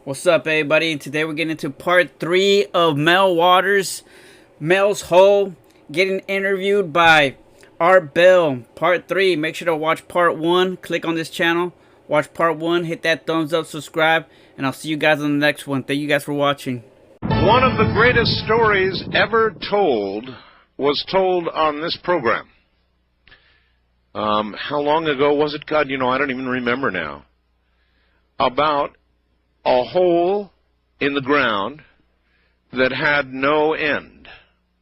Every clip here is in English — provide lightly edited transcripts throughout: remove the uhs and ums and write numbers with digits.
What's up, everybody? Today we're getting into part 3 of Mel Waters, Mel's Hole, getting interviewed by Art Bell. Part 3. Make sure to watch part 1. Click on this channel. Watch part 1. Hit that thumbs up, subscribe, and I'll see you guys on the next one. Thank you guys for watching. One of the greatest stories ever told was told on this program. How long ago was it? God, I don't even remember now. About a hole in the ground that had no end,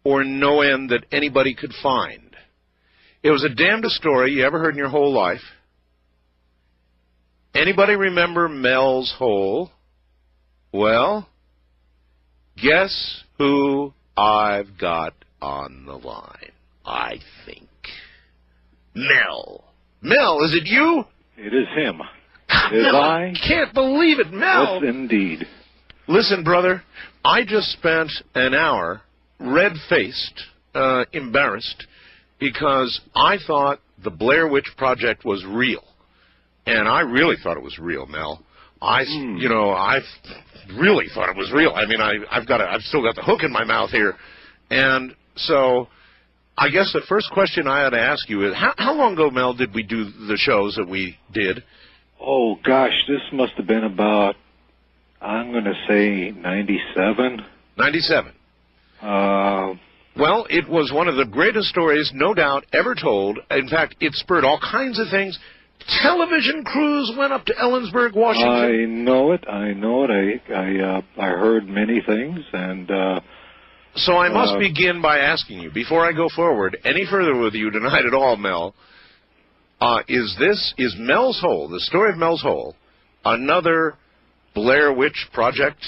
or no end that anybody could find. It was the damnedest story you ever heard in your whole life. Anybody remember Mel's Hole? Well, guess who I've got on the line, I think. Mel. Mel, is it you? It is him. It is I. Can't believe it, Mel. Yes, indeed. Listen, brother, I just spent an hour red-faced, embarrassed, because I thought the Blair Witch Project was real. And I really thought it was real, Mel. I really thought it was real. I mean, I've still got the hook in my mouth here. And so I guess the first question I ought to ask you is, how long ago, Mel, did we do the shows that we did? Oh, gosh, this must have been about, I'm going to say 97. 97. Well, it was one of the greatest stories, no doubt, ever told. In fact, it spurred all kinds of things. Television crews went up to Ellensburg, Washington. I know it. I heard many things, and so I must begin by asking you, before I go forward any further with you tonight at all, Mel, is Mel's Hole, the story of Mel's Hole, another Blair Witch Project?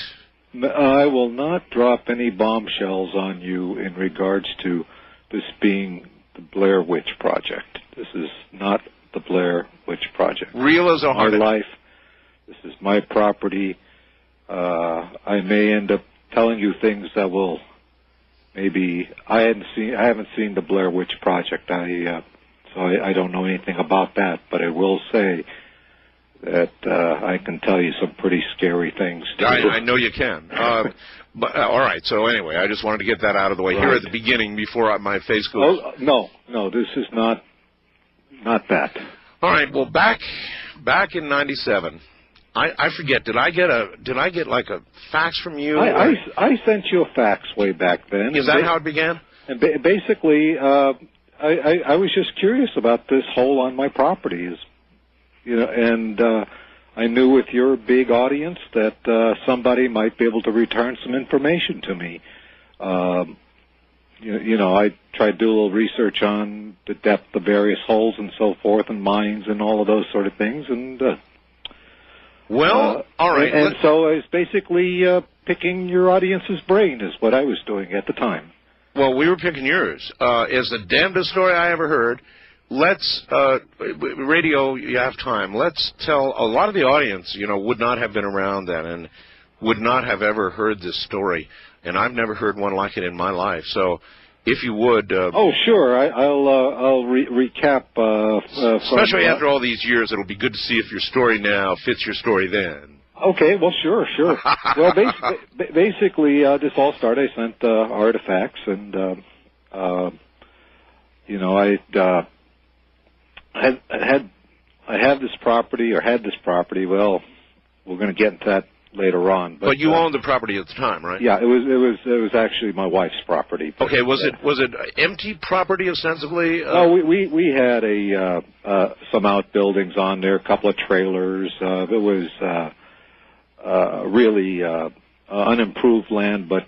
I will not drop any bombshells on you in regards to this being the Blair Witch Project. This is not the Blair Witch Project. Real as a heart. My life. This is my property. I may end up telling you things that will maybe I haven't seen the Blair Witch Project. So I don't know anything about that, but I will say that I can tell you some pretty scary things. I know you can. But all right. So anyway, I just wanted to get that out of the way here at the beginning before my face goes. Oh, no, this is not that. All right. Well, back in '97, I forget. Did I get like a fax from you? I sent you a fax way back then. Is that how it began? And basically, I was just curious about this hole on my property, and I knew with your big audience that somebody might be able to return some information to me. I tried to do a little research on the depth of various holes and so forth, and mines and all of those sort of things, and all right. And so I was basically picking your audience's brain is what I was doing at the time. Well, we were picking yours. It's the damnedest story I ever heard. Let's, radio, you have time. Let's tell, a lot of the audience, would not have been around then and would not have ever heard this story. And I've never heard one like it in my life. So, if you would... oh, sure. I'll recap... especially after all these years, it'll be good to see if your story now fits your story then. Okay, well, sure. Well, basically, this all started. I sent artifacts, and I had this property. Well, we're going to get into that later on. But you owned the property at the time, right? Yeah, it was actually my wife's property. But, okay, was it empty property ostensibly? No, we had some outbuildings on there, a couple of trailers. It was really unimproved land, but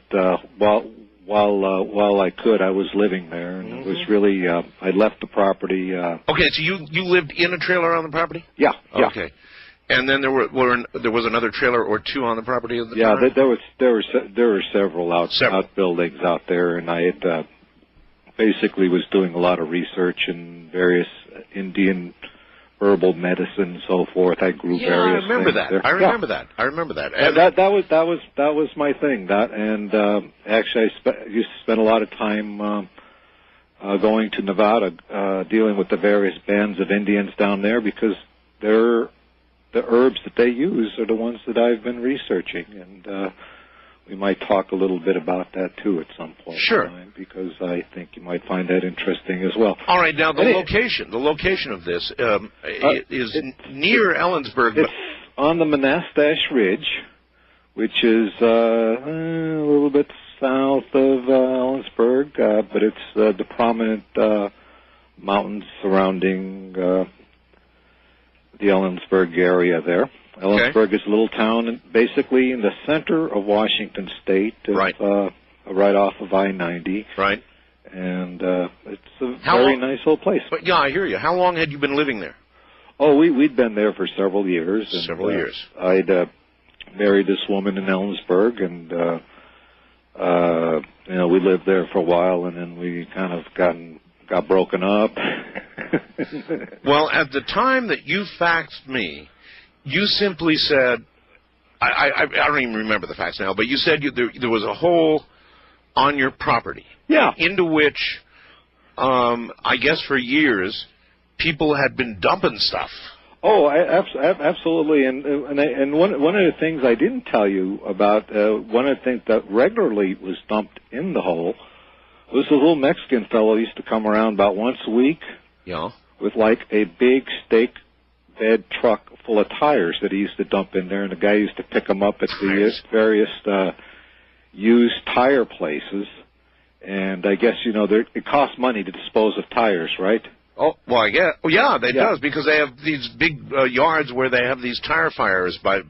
while I could, I was living there, and it was really I left the property. Okay, so you lived in a trailer on the property? Yeah. Okay, and then there was another trailer or two on the property at the time? Yeah, there were several outbuildings out there, and I had basically was doing a lot of research in various Indian herbal medicine and so forth. I grew various things there. I remember that. And that was my thing. Actually, I used to spend a lot of time going to Nevada, dealing with the various bands of Indians down there, because the verbs that they use are the ones that I've been researching, and we might talk a little bit about that too at some point. Sure. Because I think you might find that interesting as well. All right, now the location of this is near Ellensburg. It's on the Monastash Ridge, which is a little bit south of Ellensburg, but it's the prominent mountains surrounding the Ellensburg area there. Ellensburg is a little town basically in the center of Washington State. It's, right. Right off of I-90. Right. And it's a very nice little place. But, yeah, I hear you. How long had you been living there? Oh, we'd been there for several years. And, several years. I'd married this woman in Ellensburg, and you know, we lived there for a while, and then we kind of got broken up. Well, at the time that you faxed me, you simply said, I don't even remember the facts now, but you said there was a hole on your property. Yeah. Into which, I guess for years, people had been dumping stuff. Oh, absolutely. And one of the things I didn't tell you about, one of the things that regularly was dumped in the hole was a little Mexican fellow used to come around about once a week. Yeah. With like a big stake bed truck full of tires that he used to dump in there, and the guy used to pick them up at the various used tire places. And I guess, you know, it costs money to dispose of tires, right? Oh, well, I guess. Oh, yeah, it does, because they have these big yards where they have these tire fires by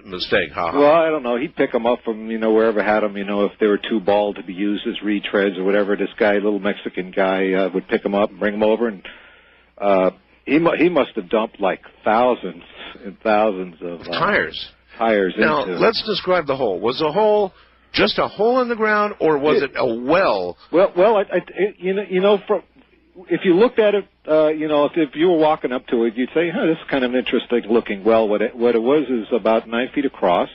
mistake. Well, I don't know. He'd pick them up from, you know, wherever had them, you know, if they were too bald to be used as retreads or whatever. This guy, little Mexican guy, would pick them up and bring them over, and he must have dumped like thousands and thousands of tires. Now, let's describe the hole. Was the hole just a hole in the ground, or was it a well? Well, if you looked at it, you know, if you were walking up to it, you'd say, "Huh, this is kind of an interesting looking well." What it was is about 9 feet across.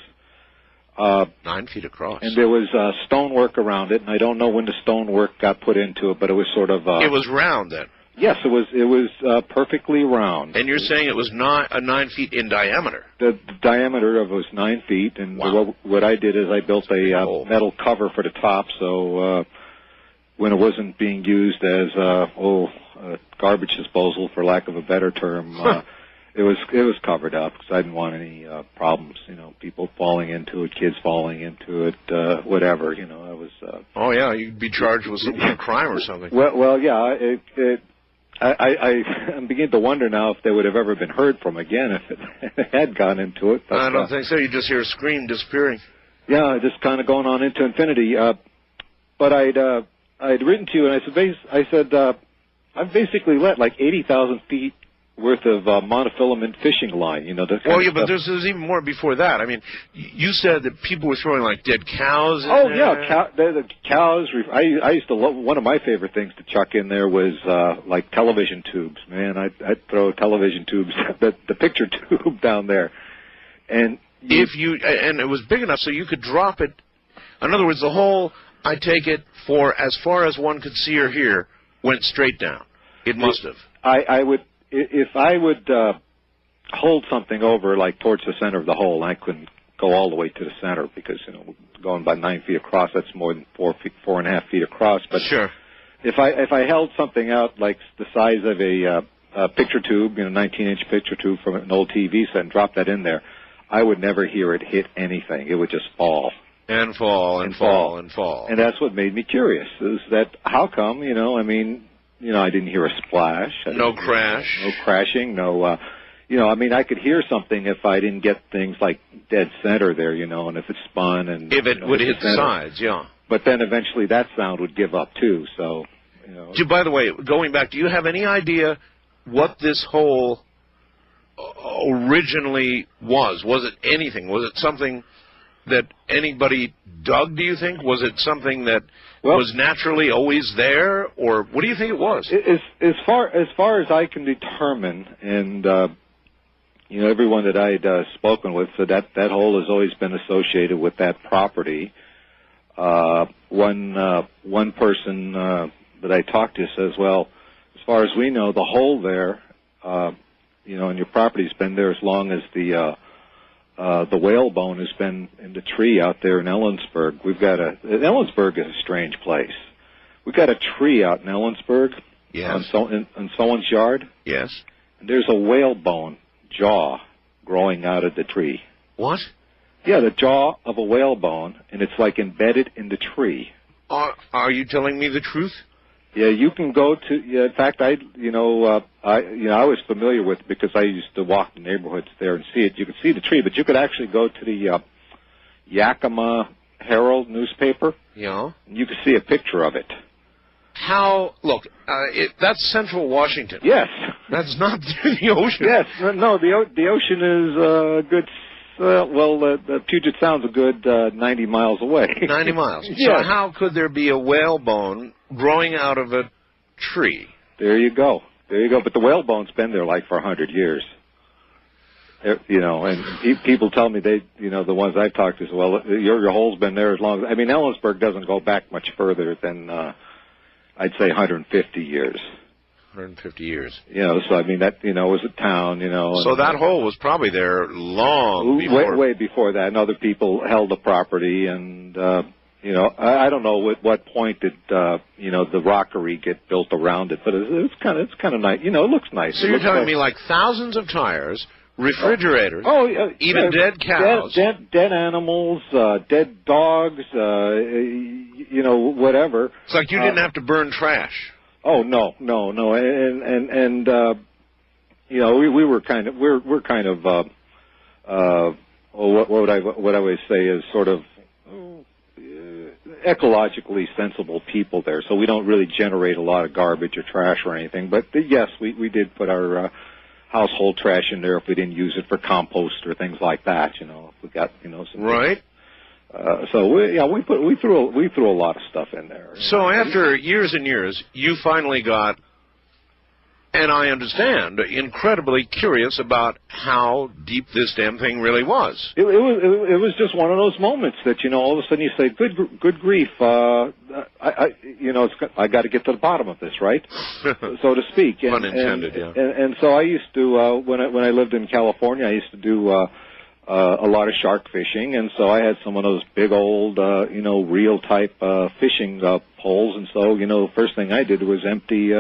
9 feet across. And there was stonework around it, and I don't know when the stonework got put into it, but it was sort of. It was round then. Yes, it was perfectly round. And you're saying it was not 9 feet in diameter? The diameter of it was 9 feet, and what I did is I built a metal cover for the top, so when it wasn't being used as garbage disposal, for lack of a better term, it was covered up because I didn't want any problems. You know, people falling into it, kids falling into it, whatever. You know, I was. Oh yeah, you'd be charged with some kind of crime or something. Well, yeah. I'm beginning to wonder now if they would have ever been heard from again if it had gone into it. But, I don't think so. You just hear a scream disappearing. Yeah, just kind of going on into infinity. But I'd written to you, and I said I've basically let like 80,000 feet worth of monofilament fishing line. You know, but there's even more before that. I mean, you said that people were throwing like dead cows in there. Yeah, the cows. I used to love, one of my favorite things to chuck in there was like television tubes. Man, I'd throw television tubes, the picture tube down there, and and it was big enough so you could drop it. In other words, the hole, I take it, for as far as one could see or hear, went straight down. It must have. I would. If I would hold something over, like towards the center of the hole, and I couldn't go all the way to the center because, you know, going by 9 feet across, that's more than 4.5 feet across. But sure, if I held something out like the size of a picture tube, you know, 19-inch picture tube from an old TV set, and drop that in there, I would never hear it hit anything. It would just fall. And fall, and fall, and fall. And that's what made me curious, is that how come, you know, I mean, you know, I didn't hear a splash. No crash. No crashing, no, you know, I mean, I could hear something if I didn't get things like dead center there, you know, and if it spun and... If it would hit the sides, yeah. But then eventually that sound would give up, too, so, you know... By the way, going back, do you have any idea what this hole originally was? Was it anything? Was it something that anybody dug, do you think? Was it something that was naturally always there, or what do you think it was? As far as I can determine, and you know, everyone that I'd spoken with said that hole has always been associated with that property. One person that I talked to says, well, as far as we know, the hole there, you know, and your property's been there as long as the the whalebone has been in the tree out there in Ellensburg. Ellensburg is a strange place. We've got a tree out in Ellensburg. Yes. On someone's yard. Yes. And there's a whalebone jaw growing out of the tree. What? Yeah, the jaw of a whalebone, and it's like embedded in the tree. Are you telling me the truth? Yeah, you can go to. Yeah, in fact, I was familiar with it because I used to walk the neighborhoods there and see it. You could see the tree, but you could actually go to the Yakima Herald newspaper. Yeah. And you could see a picture of it. How? Look, that's Central Washington. Yes. That's not the ocean. Yes. No, the ocean is a good. The Puget Sound's a good 90 miles away. 90 miles. Yes. So how could there be a whalebone growing out of a tree? There you go. But the whalebone's been there like for 100 years. You know, and people tell me the ones I've talked to say, well, your hole's been there as long as. I mean, Ellensburg doesn't go back much further than I'd say 150 years. 150 years. You know, so I mean that was a town. So that hole was probably there long before. Way before that, and other people held the property, and I don't know at what point did the rockery get built around it, but it's kind of nice. It looks nice. So you're telling me like thousands of tires, refrigerators, even dead cows, dead animals, dead dogs, whatever. It's like you didn't have to burn trash. Oh no, and we were kind of we're kind of what I would say is sort of ecologically sensible people there, so we don't really generate a lot of garbage or trash or anything. But yes, we did put our household trash in there if we didn't use it for compost or things like that. If we got some right. So we threw a lot of stuff in there. So after years and years, you finally got, and I understand, incredibly curious about how deep this damn thing really was. It was just one of those moments that all of a sudden you say, good grief, I got to get to the bottom of this, right? So to speak. Pun intended. Yeah. And so I used to when I lived in California, I used to do a lot of shark fishing, and so I had some of those big old, reel type fishing poles, and so the first thing I did was empty.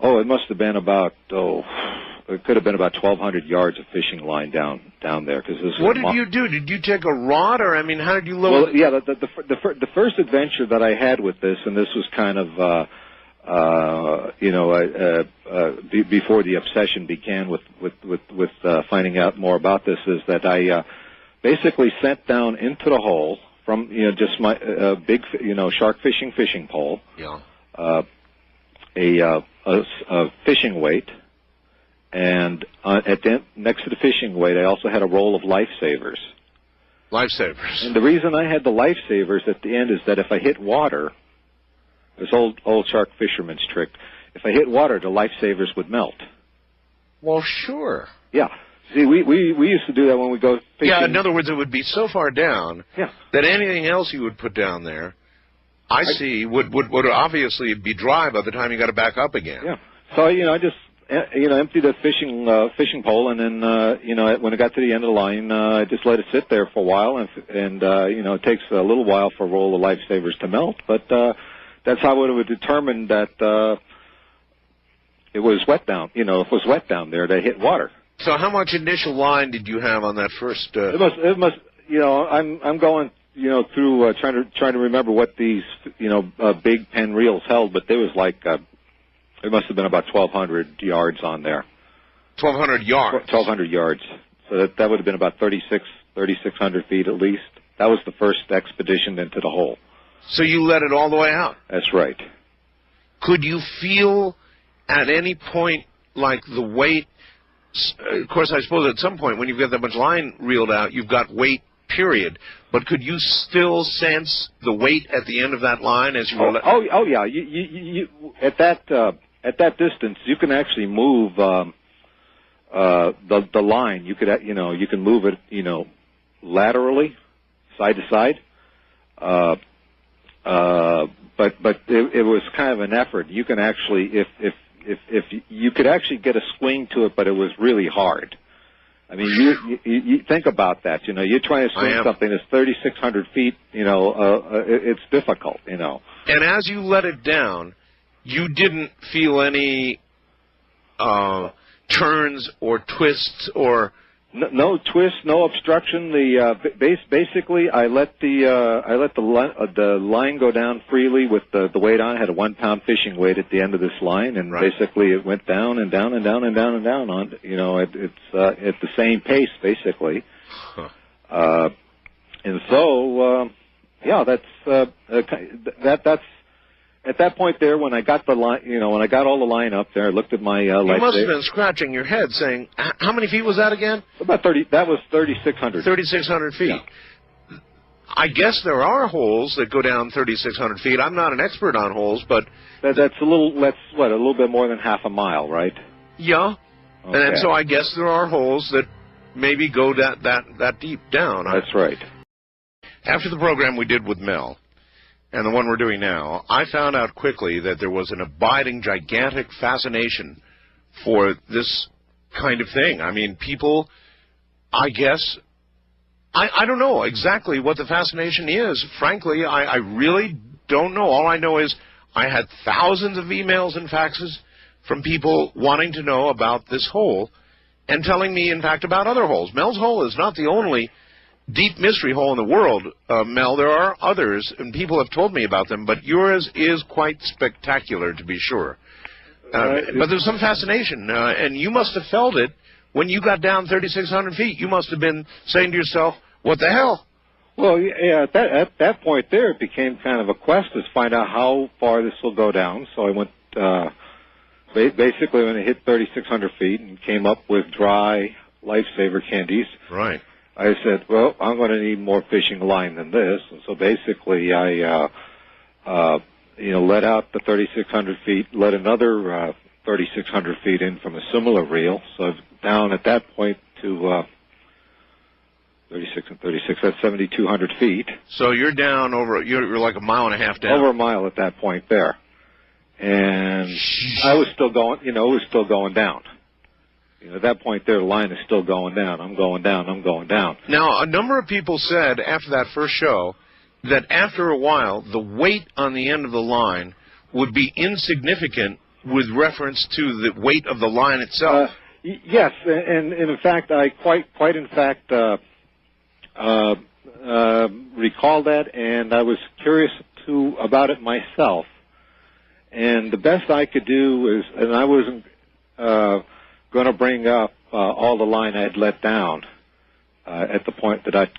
It must have been about it could have been about 1,200 yards of fishing line down there. What did you do? Did you take a rod, or how did you lower? Well, yeah, the first adventure that I had with this, and this was kind of. Before the obsession began with finding out more about this, is that I basically sent down into the hole from just my big shark fishing pole, a fishing weight, and next to the fishing weight I also had a roll of lifesavers. Lifesavers. And the reason I had the lifesavers at the end is that if I hit water. This old shark fisherman's trick. If I hit water, the lifesavers would melt. Well, sure. Yeah. See, we used to do that when we go fishing. Yeah, in other words, it would be so far down that anything else you would put down there, would obviously be dry by the time you got to back up again. Yeah. So, I just, emptied the fishing pole, and then, when it got to the end of the line, I just let it sit there for a while, and it takes a little while for a roll of lifesavers to melt, but, that's how it would determine that it was wet down. If it was wet down there, they hit water. So how much initial line did you have on that first? It must. I'm going. Through trying to remember what these big Penn reels held, but there was like it must have been about 1,200 yards on there. 1,200 yards. 1,200 yards. So that would have been about 3,600 feet at least. That was the first expedition into the hole. So you let it all the way out? That's right. Could you feel at any point like the weight? Of course, I suppose at some point when you've got that much line reeled out, you've got weight, period. But could you still sense the weight at the end of that line as you were? Oh yeah. You at that distance, you can actually move the line. You could you can move it laterally, side to side. But it was kind of an effort. You can actually, if you could actually get a swing to it, but it was really hard. I mean, you think about that. You know, you're trying to swing something that's 3,600 feet. You know, it's difficult. You know. And as you let it down, you didn't feel any turns or twists or no twists, no obstruction. Basically, I let the line go down freely with the weight on. I had a 1 pound fishing weight at the end of this line, and basically it went down and down and down and down and down on. You know, it's at the same pace basically. And so yeah, that's. At that point there, when I got the line, you know, when I got all the line up there, I looked at my You must have been scratching your head saying, how many feet was that again? About 30, that was 3,600. 3,600 feet. Yeah. I guess there are holes that go down 3,600 feet. I'm not an expert on holes, but... That's a little bit more than half a mile, right? Yeah. Okay. And so I guess there are holes that maybe go that deep down. That's right. After the program we did with Mel, and the one we're doing now, I found out quickly that there was an abiding, gigantic fascination for this kind of thing. I mean, people, I guess, I don't know exactly what the fascination is. Frankly, I really don't know. All I know is I had thousands of emails and faxes from people wanting to know about this hole and telling me, in fact, about other holes. Mel's hole is not the only deep mystery hole in the world, Mel. There are others, and people have told me about them, but yours is quite spectacular, to be sure. But there's some fascination, and you must have felt it when you got down 3,600 feet. You must have been saying to yourself, what the hell? Well, yeah, at that point there, it became kind of a quest to find out how far this will go down. So I went, basically when it hit 3,600 feet and came up with dry lifesaver candies. Right. I said, well, I'm going to need more fishing line than this. And so basically I, let out the 3,600 feet, let another 3,600 feet in from a similar reel. So down at that point to 36 and 36, that's 7,200 feet. So you're down you're like a mile and a half down. Over a mile at that point there. And I was still going, it was still going down. At that point there, the line is still going down. I'm going down. I'm going down. Now, a number of people said after that first show that after a while, the weight on the end of the line would be insignificant with reference to the weight of the line itself. Yes, and in fact, I quite in fact recall that, and I was curious about it myself. And the best I could do is, and I wasn't going to bring up all the line I had let down at the point that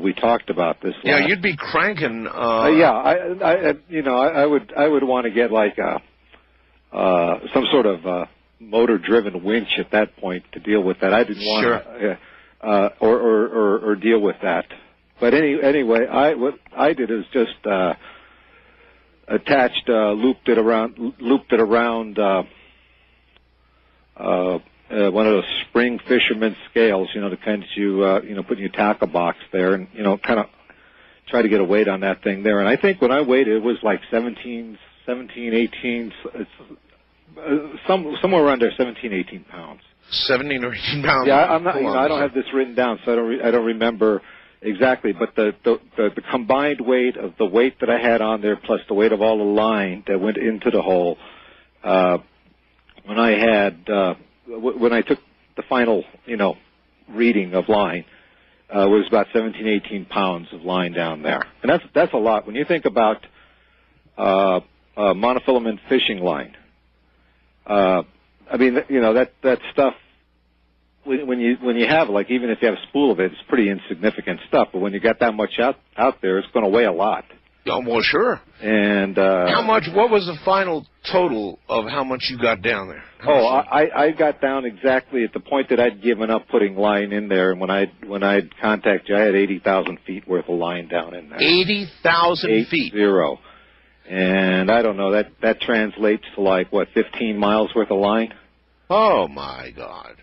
we talked about this. Yeah, you'd be cranking. Yeah, I would want to get like some sort of motor-driven winch at that point to deal with that. I didn't want to, or deal with that. But anyway, what I did is just attached, looped it around one of those spring fisherman scales, the kind that you put in your tackle box there, and kind of try to get a weight on that thing there. And I think when I weighed it, it was like 17, 18, somewhere around there, 17, 18 pounds. 17 or 18 pounds. Yeah, I'm not. I don't have this written down, so I don't remember exactly. But the combined weight of the weight that I had on there, plus the weight of all the line that went into the hole, when I took the final, reading of line, was about 17, 18 pounds of line down there, and that's a lot when you think about monofilament fishing line. I mean, that stuff. When you have, like, even if you have a spool of it, it's pretty insignificant stuff. But when you got that much out there, it's going to weigh a lot. Oh, well, sure. And how much? What was the final total of how much you got down there? I got down exactly at the point that I'd given up putting line in there, and when I'd contacted you, I had 80,000 feet worth of line down in there. 80,000 feet. 80. And I don't know, that translates to like, what, 15 miles worth of line? Oh, my God.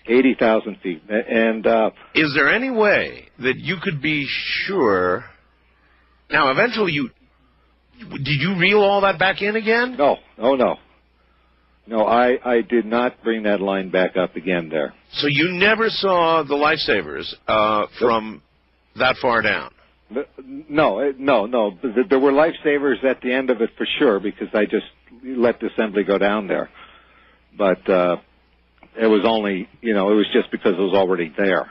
80,000 feet. And is there any way that you could be sure? Now, eventually, did you reel all that back in again? No. No, I did not bring that line back up again there. So you never saw the lifesavers from that far down? No. There were lifesavers at the end of it for sure because I just let the assembly go down there. But it was only, it was just because it was already there.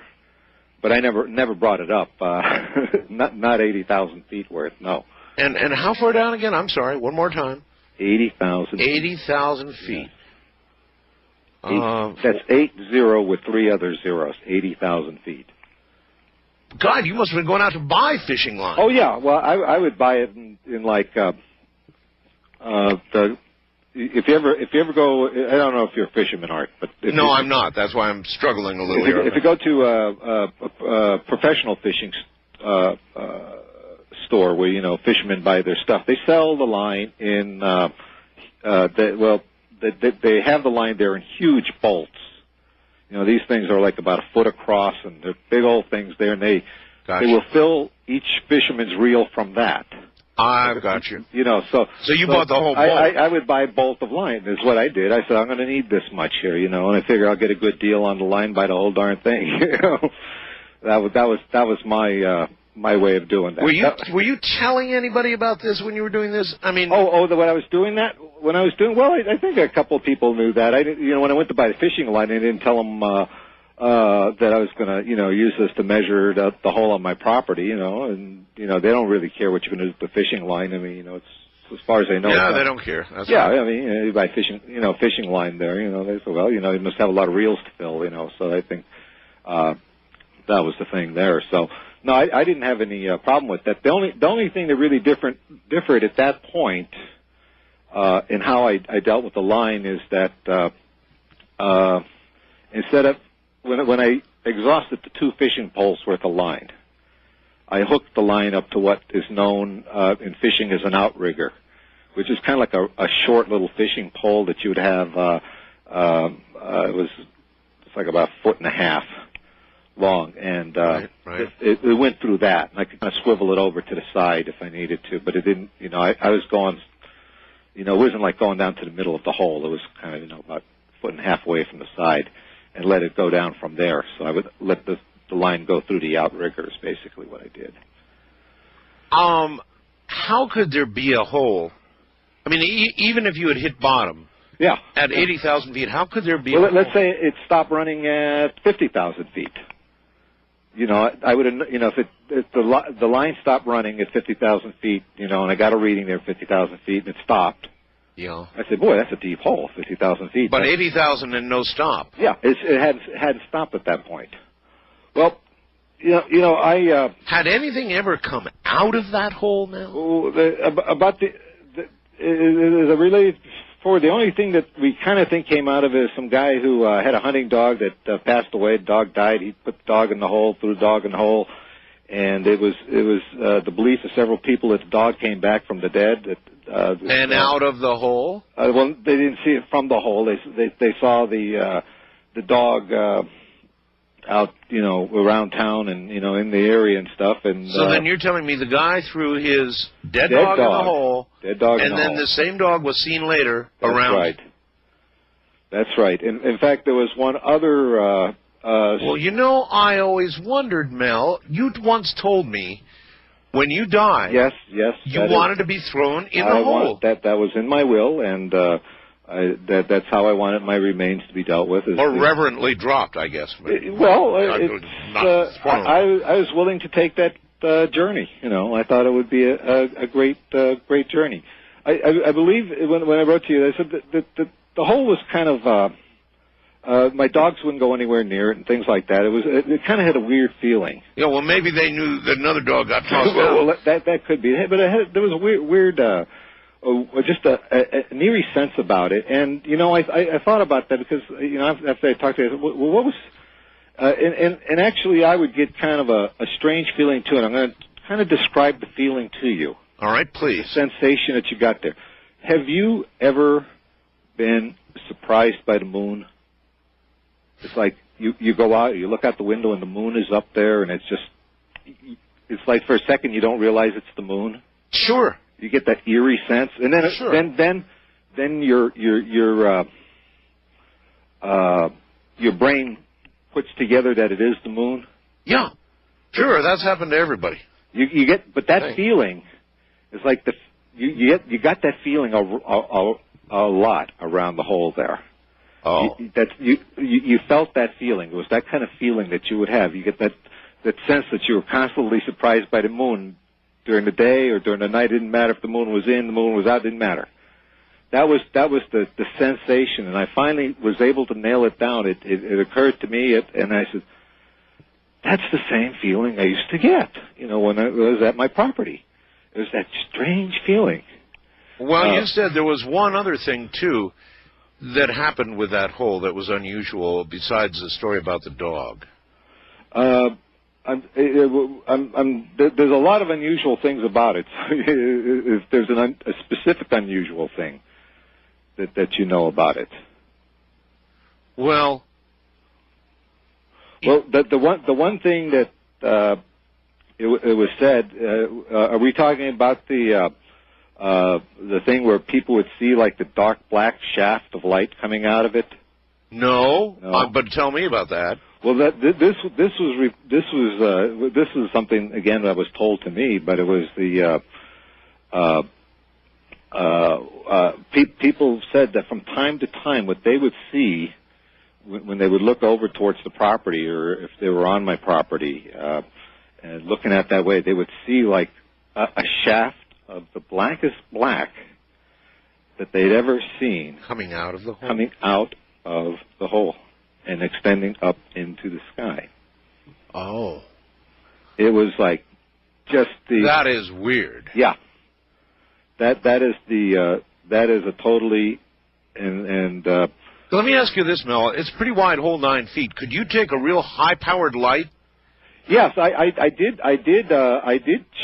But I never brought it up. Not 80,000 feet worth, no. And how far down again? I'm sorry, one more time. 80,000. 80,000 feet. That's 80 with 3 other zeros. 80,000 feet. God, you must have been going out to buy fishing lines. Oh yeah, well I would buy it in like if you ever go, I don't know if you're a fisherman, Art, but no, I'm not. That's why I'm struggling a little here. If you go to a professional fishing store where fishermen buy their stuff, they sell the line in they have the line there in huge bolts. These things are like about a foot across, and they're big old things there, and they will fill each fisherman's reel from that. I've got you. So you bought the whole bolt. I would buy a bolt of line, is what I did. I said, I'm going to need this much here, and I figure I'll get a good deal on the line by the whole darn thing. That was my way of doing that. Were you telling anybody about this when you were doing this? I mean, when I was doing that, I think a couple of people knew that. I didn't, when I went to buy the fishing line, I didn't tell them that I was going to, use this to measure the hole on my property, and they don't really care what you're going to do with the fishing line. I mean, it's as far as I know. Yeah, they don't care. That's yeah, right. I mean, you buy fishing line there, they say, well, you must have a lot of reels to fill, so I think that was the thing there. So. No, I didn't have any problem with that. The only thing that really differed at that point in how I dealt with the line is that instead of when I exhausted the 2 fishing poles worth of line, I hooked the line up to what is known in fishing as an outrigger, which is kind of like a short little fishing pole that you would have. It's like about 1.5 feet long, and right. It went through that. And I could kind of swivel it over to the side if I needed to, but it didn't. I was going. It wasn't like going down to the middle of the hole. It was kind of about 1.5 feet away from the side, and let it go down from there. So I would let the line go through the outrigger. Is basically what I did. How could there be a hole? I mean, even if you had hit bottom. Yeah. At 80,000 feet, how could there be? Well, let's say it stopped running at 50,000 feet. I would have, if the line stopped running at 50,000 feet, and I got a reading there at 50,000 feet, and it stopped. Yeah. I said, boy, that's a deep hole, 50,000 feet. But 80,000 and no stop. Yeah, it hadn't stopped at that point. Well, I had anything ever come out of that hole now? The only thing that we kind of think came out of it is some guy who had a hunting dog that passed away. The dog died. He put the dog in the hole, threw the dog in the hole, and it was the belief of several people that the dog came back from the dead. Out of the hole? Well, they didn't see it from the hole. They saw the dog out, around town and in the area and stuff. And so then you're telling me the guy threw his dead dog in the hole. Dead dog and in the then hole. the same dog was seen later around. That's right. In fact, there was one other. Well, I always wondered, Mel. You once told me when you died. Yes. You wanted to be thrown in the hole. That was in my will, and that's how I wanted my remains to be dealt with. Or reverently dropped, I guess. I was willing to take that journey. I thought it would be a great journey. I believe when I wrote to you, I said that the hole was kind of my dogs wouldn't go anywhere near it and things like that. It kind of had a weird feeling. Yeah, well, maybe they knew that another dog got tossed out. Well, that could be, but there was a weird just an eerie sense about it. And I thought about that because after I talked to you, I said, well, what was and actually I would get kind of a strange feeling to it. I'm going to kind of describe the feeling to you. All right, please. The sensation that you got there. Have you ever been surprised by the moon? It's like you go out, you look out the window, and the moon is up there, and it's like for a second you don't realize it's the moon. Sure. You get that eerie sense, and then sure. then your your brain puts together that it is the moon. Yeah, sure, that's happened to everybody. You get, but that feeling is like you got that feeling a lot around the hole there. Oh, You felt that feeling. It was that kind of feeling that you would have. You get that sense that you were constantly surprised by the moon during the day or during the night. It didn't matter if the moon was in, the moon was out. It didn't matter. That was the sensation, and I finally was able to nail it down. It occurred to me, and I said, that's the same feeling I used to get, when I was at my property. It was that strange feeling. Well, you said there was one other thing, too, that happened with that hole that was unusual, besides the story about the dog. There's a lot of unusual things about it. If there's a specific unusual thing that you know about it. Well, the one thing that it was said. Are we talking about the thing where people would see like the dark black shaft of light coming out of it? No. But tell me about that. Well, this was something again that was told to me, but it was people said that from time to time what they would see when they would look over towards the property, or if they were on my property and looking at that way, they would see like a shaft of the blackest black that they'd ever seen coming out of the hole and extending up into the sky. Oh. It was like just the... That is weird. Yeah. That is a totally... Let me ask you this, Mel. It's a pretty wide hole, 9 feet. Could you take a real high-powered light? Yes, I did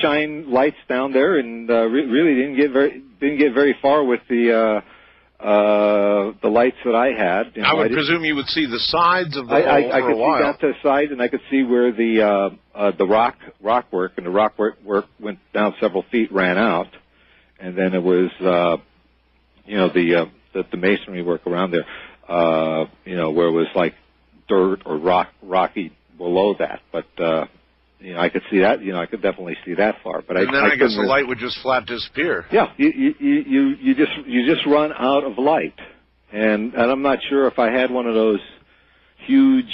shine lights down there, and really didn't get very far with the lights that I had. I would presume you would see the sides of the hole I for could a while. see down to the side, and I could see where the rock work went down several feet, ran out, and then it was the masonry work around there, where it was like dirt or rocky below that, but I could see that. I could definitely see that far. But then I guess the light would just flat disappear. Yeah, you just run out of light, and I'm not sure if I had one of those huge,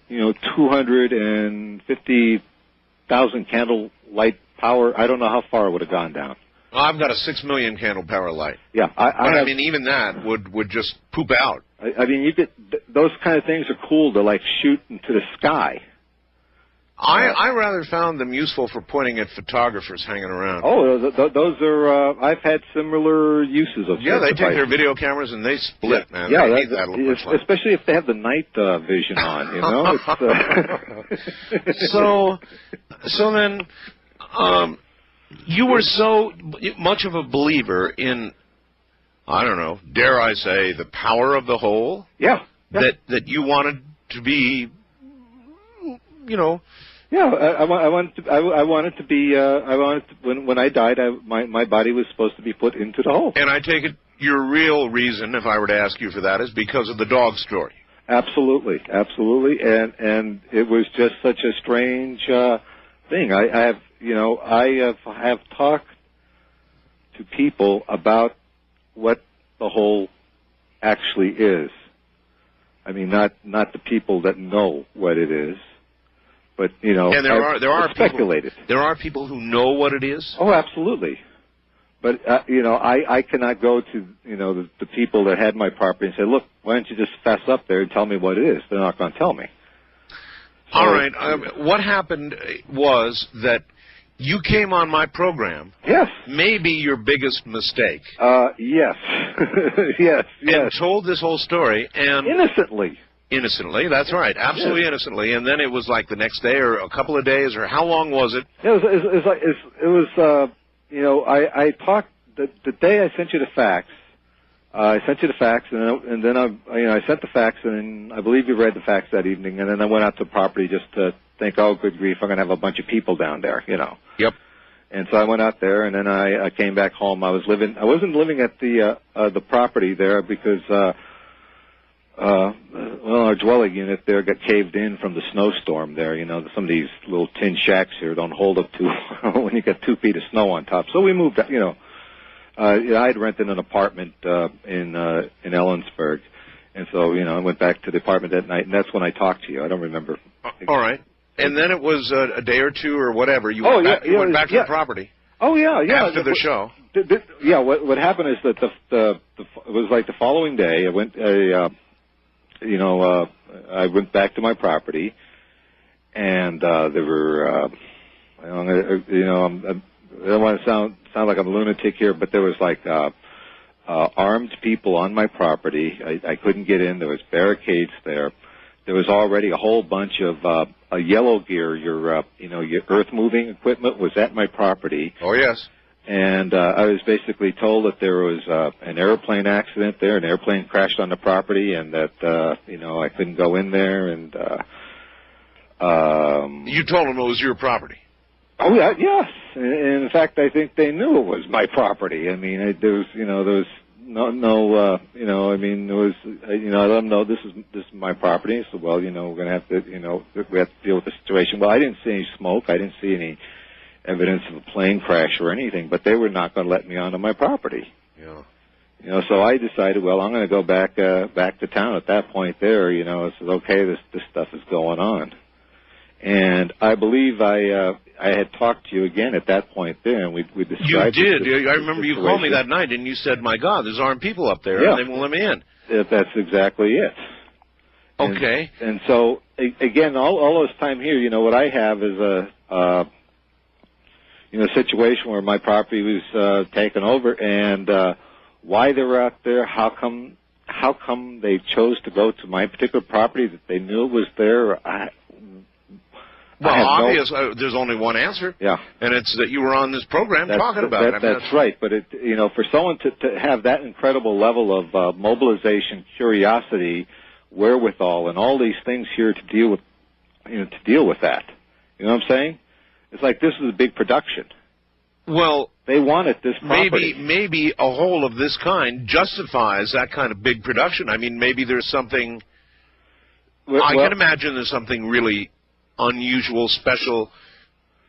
250,000 candle light power. I don't know how far it would have gone down. Well, I've got a 6 million candle power light. Yeah, I mean, even that would just poop out. I mean, those kind of things are cool to like shoot into the sky. I rather found them useful for pointing at photographers hanging around. Oh, those are. I've had similar uses of. Yeah, they take their video cameras and they split, man. Yeah, they hate that little much light. Especially if they have the night vision on. It's, So then, you were so much of a believer in, I don't know, dare I say, the power of the whole? Yeah. That you wanted to be, Yeah, I wanted to be. When I died, my body was supposed to be put into the hole. And I take it your real reason, if I were to ask you for that, is because of the dog story. Absolutely, and it was just such a strange thing. I have talked to people about what the hole actually is. I mean, not the people that know what it is. But and there are speculated. There are people who know what it is. Oh, absolutely. But I cannot go to the people that had my property and say, look, why don't you just fess up there and tell me what it is? They're not going to tell me. So, all right. What happened was that you came on my program. Yes. Maybe your biggest mistake. Yes. yes. And told this whole story and innocently. Innocently, that's right, absolutely yes. Innocently. And then it was like the next day, or a couple of days, or how long was it? I talked the day I sent you the fax. I sent you the fax, and then I sent the fax, and I believe you read the fax that evening. And then I went out to the property just to think, oh, good grief, I'm going to have a bunch of people down there, Yep. And so I went out there, and then I came back home. I wasn't living at the property there because. Well, our dwelling unit there got caved in from the snowstorm there. You know, some of these little tin shacks here don't hold up to when you got 2 feet of snow on top. So we moved, you know, I'd rented an apartment in Ellensburg. And so, you know, I went back to the apartment that night, and that's when I talked to you. I don't remember. All right. And then it was a day or two or whatever. You went back to the property. Oh, yeah, yeah. After the show. Yeah, what happened is that it was like the following day. I went back to my property, and there were, I don't want to sound like I'm a lunatic here, but there was like armed people on my property. I couldn't get in. There was barricades there. There was already a whole bunch of yellow gear. Your earth moving equipment was at my property. Oh yes. And I was basically told that there was an airplane accident there. An airplane crashed on the property, and that I couldn't go in there. And you told them it was your property. Oh yeah, yes. And in fact, I think they knew it was my property. I mean, there was I let them know this is my property. So, well, we're going to have to, we have to deal with the situation. Well, I didn't see any smoke. I didn't see any evidence of a plane crash or anything, but they were not going to let me onto my property. Yeah. So I decided, well, I'm going to go back to town at that point there. I said, okay, this stuff is going on. And I believe I had talked to you again at that point there, and we described. You did. I remember you called me that night, and you said, "My God, there's armed people up there, and they won't let me in." That's exactly it. Okay. And so again, all this time here, what I have is a situation where my property was taken over, and why they were out there, how come they chose to go to my particular property that they knew it was there. Well, obviously, there's only one answer. Yeah. And it's that you were on this program talking about it. That's right. But, for someone to have that incredible level of mobilization, curiosity, wherewithal, and all these things here to deal with that. You know what I'm saying? It's like this is a big production. Well, they wanted this property. Maybe a hole of this kind justifies that kind of big production. I mean, maybe there's something... I can imagine there's something really unusual, special,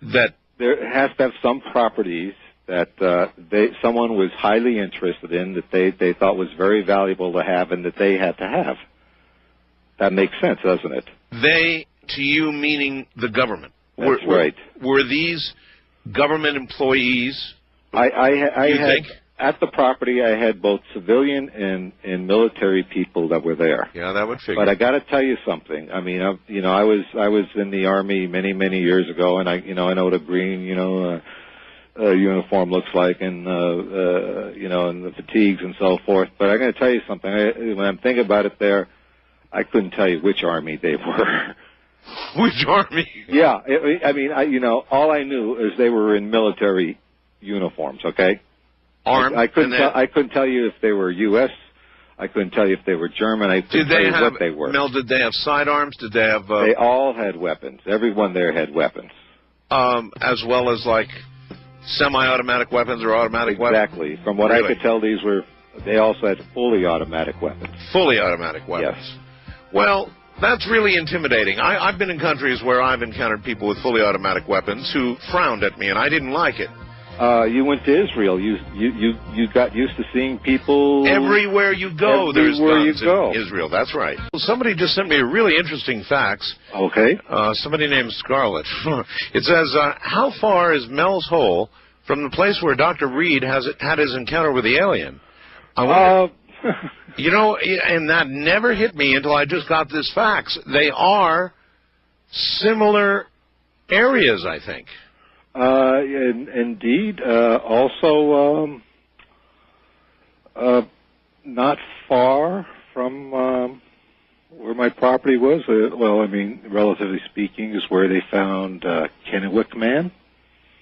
that there has to have some properties that someone was highly interested in, that they thought was very valuable to have, and that they had to have. That makes sense, doesn't it? They, to you, meaning the government. That's right. Were these government employees? I had think? At the property, I had both civilian and military people that were there. Yeah, that would figure. But I got to tell you something. I mean, I was in the Army many years ago, and I know what a green uniform looks like, and and the fatigues and so forth. But I'm going to tell you something. When I'm thinking about it, I couldn't tell you which Army they were. Which Army? Yeah, all I knew is they were in military uniforms. Okay. Armed. I couldn't tell you if they were U.S. I couldn't tell you if they were German. I couldn't tell you what they were. Mel, did they have sidearms? Did they have? They all had weapons. Everyone there had weapons. As well as like semi-automatic weapons or automatic weapons. Exactly. From what I could tell, they also had fully automatic weapons. Fully automatic weapons. Yes. Well, that's really intimidating. I've been in countries where I've encountered people with fully automatic weapons who frowned at me, and I didn't like it. You went to Israel. You got used to seeing people everywhere you go. There's guns in Israel. That's right. Well, somebody just sent me a really interesting fax. Okay. Somebody named Scarlett. It says, "How far is Mel's Hole from the place where Dr. Reed had his encounter with the alien?" I wonder. And that never hit me until I just got this fax. They are similar areas, I think. Indeed. Also, not far from where my property was. Relatively speaking, is where they found Kennewick Man.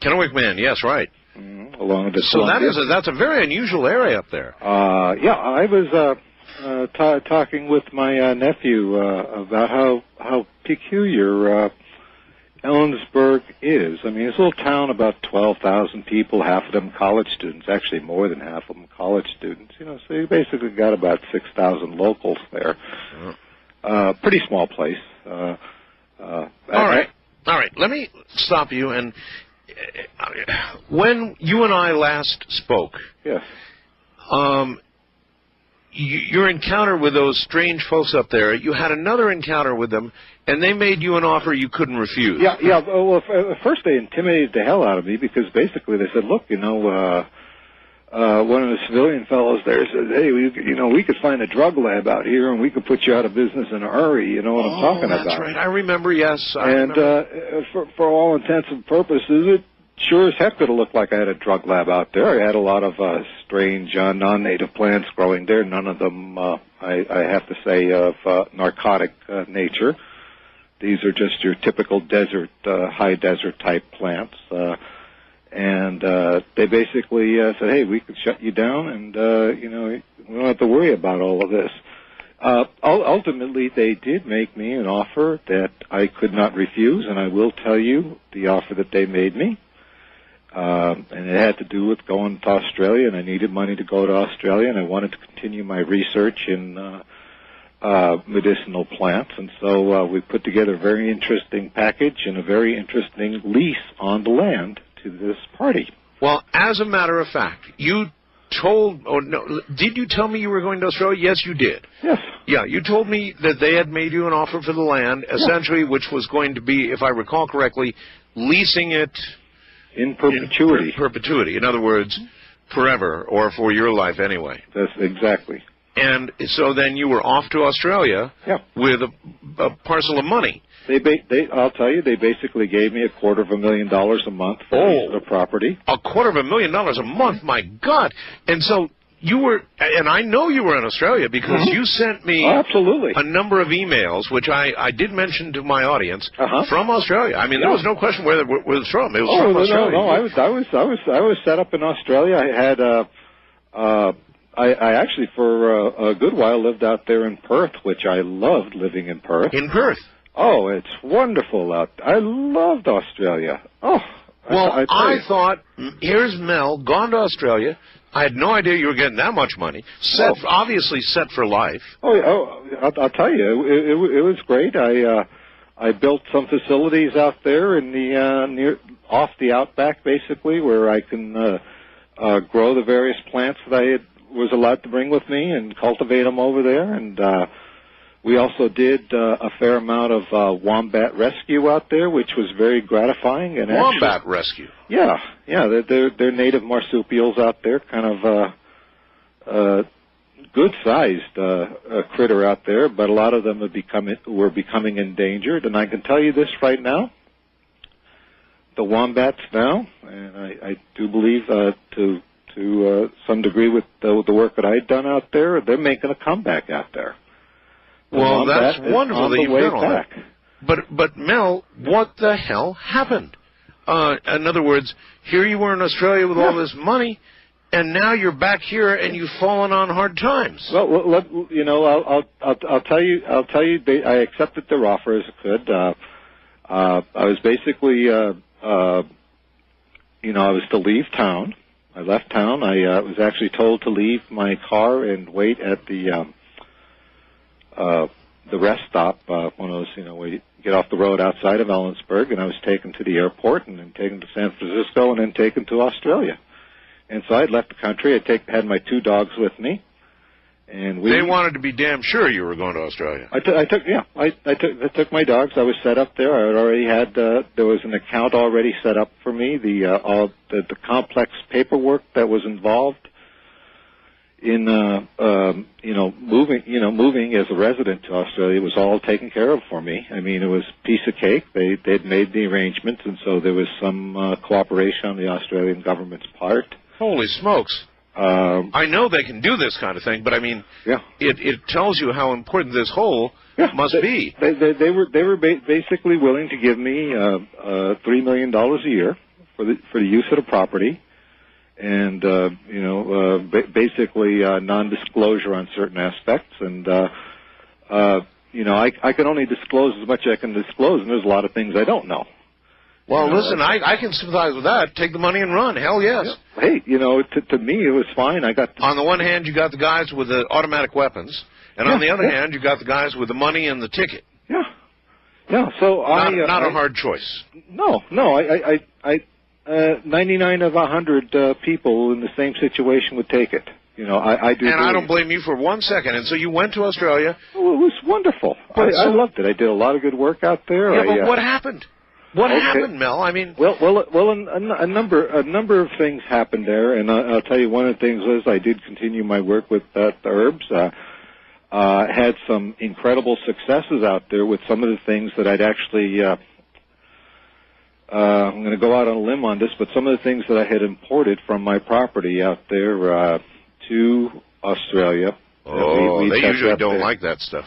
Kennewick Man, yes, right. Mm-hmm. Along the so that's a very unusual area up there. I was talking with my nephew about how peculiar. Ellensburg is. I mean, it's a little town, about 12,000 people, half of them college students, actually more than half of them college students. You know, so you basically got about 6,000 locals there. Pretty small place. All right. Let me stop you. And when you and I last spoke, yes, your encounter with those strange folks up there, you had another encounter with them, and they made you an offer you couldn't refuse. Yeah. Well, first they intimidated the hell out of me because basically they said, look, you know, one of the civilian fellows there said, hey, we could find a drug lab out here and we could put you out of business in a hurry. You know what I'm talking about? That's right. I remember, yes. For all intents and purposes, it sure as heck could have looked like I had a drug lab out there. I had a lot of strange non-native plants growing there, none of them, I have to say, of narcotic nature. These are just your typical desert, high desert type plants. And they basically said, hey, we could shut you down and, you know, we don't have to worry about all of this. Ultimately, they did make me an offer that I could not refuse, and I will tell you the offer that they made me. And it had to do with going to Australia, and I needed money to go to Australia, and I wanted to continue my research in medicinal plants. And so we put together a very interesting package and a very interesting lease on the land to this party. Well, as a matter of fact, you told, or no, did you tell me you were going to Australia? Yes, you did. Yes. Yeah, you told me that they had made you an offer for the land, essentially, which was going to be, if I recall correctly, leasing it in perpetuity. In perpetuity. In other words, forever, or for your life anyway. That's exactly. And so then you were off to Australia with a parcel of money. I'll tell you, they basically gave me $250,000 a month for the property. $250,000 a month, my God! And so you were, and I know you were in Australia because you sent me absolutely a number of emails, which I did mention to my audience from Australia. I mean, there was no question where it was from. It was from Australia. No, I was set up in Australia. I had I actually for a good while lived out there in Perth, which I loved living in Perth. In Perth. Oh, it's wonderful out there. I loved Australia. Oh, well, I thought, here's Mel, gone to Australia. I had no idea you were getting that much money. Obviously set for life. I'll tell you, it was great. I built some facilities out there in the off the outback, basically, where I can grow the various plants that I was allowed to bring with me and cultivate them over there. And we also did a fair amount of wombat rescue out there, which was very gratifying. And wombat rescue? Yeah. They're native marsupials out there, kind of good-sized critter out there, but a lot of them were becoming endangered. And I can tell you this right now: the wombats now, and I do believe to some degree with the work that I'd done out there, they're making a comeback out there. Well, that's wonderful that you've done all that. But Mel, what the hell happened? In other words, here you were in Australia with all this money, and now you're back here and you've fallen on hard times. Well, I'll tell you. I accepted their offer as I could. I was basically, I was to leave town. I left town. I was actually told to leave my car and wait at the rest stop, one of those, where you get off the road outside of Ellensburg, and I was taken to the airport and then taken to San Francisco and then taken to Australia. And so I'd left the country. I had my 2 dogs with me, and they wanted to be damn sure you were going to Australia. I took my dogs. I was set up there. I had already had there was an account already set up for me. The complex paperwork that was involved in moving as a resident to Australia was all taken care of for me. I mean, it was a piece of cake. They'd made the arrangements, and so there was some cooperation on the Australian government's part. Holy smokes! I know they can do this kind of thing, but I mean, it tells you how important this whole must be. They were basically willing to give me $3 million a year for the use of the property. And, basically non-disclosure on certain aspects. And, I can only disclose as much as I can disclose, and there's a lot of things I don't know. Well, listen, I can sympathize with that. Take the money and run. Hell yes. Yeah. Hey, to me it was fine. I got on the one hand, you got the guys with the automatic weapons, and on the other hand, you got the guys with the money and the ticket. Yeah. Yeah. So not a hard choice. No. I 99 of 100 people in the same situation would take it. I do. And I don't blame you for 1 second. And so you went to Australia. Oh, it was wonderful. I loved it. I did a lot of good work out there. Yeah, but what happened? What happened, Mel? I mean, a number of things happened there, and I'll tell you one of the things was I did continue my work with the herbs. Had some incredible successes out there with some of the things that I'd actually. I'm going to go out on a limb on this, but some of the things that I had imported from my property out there to Australia. Oh, they usually don't like that stuff.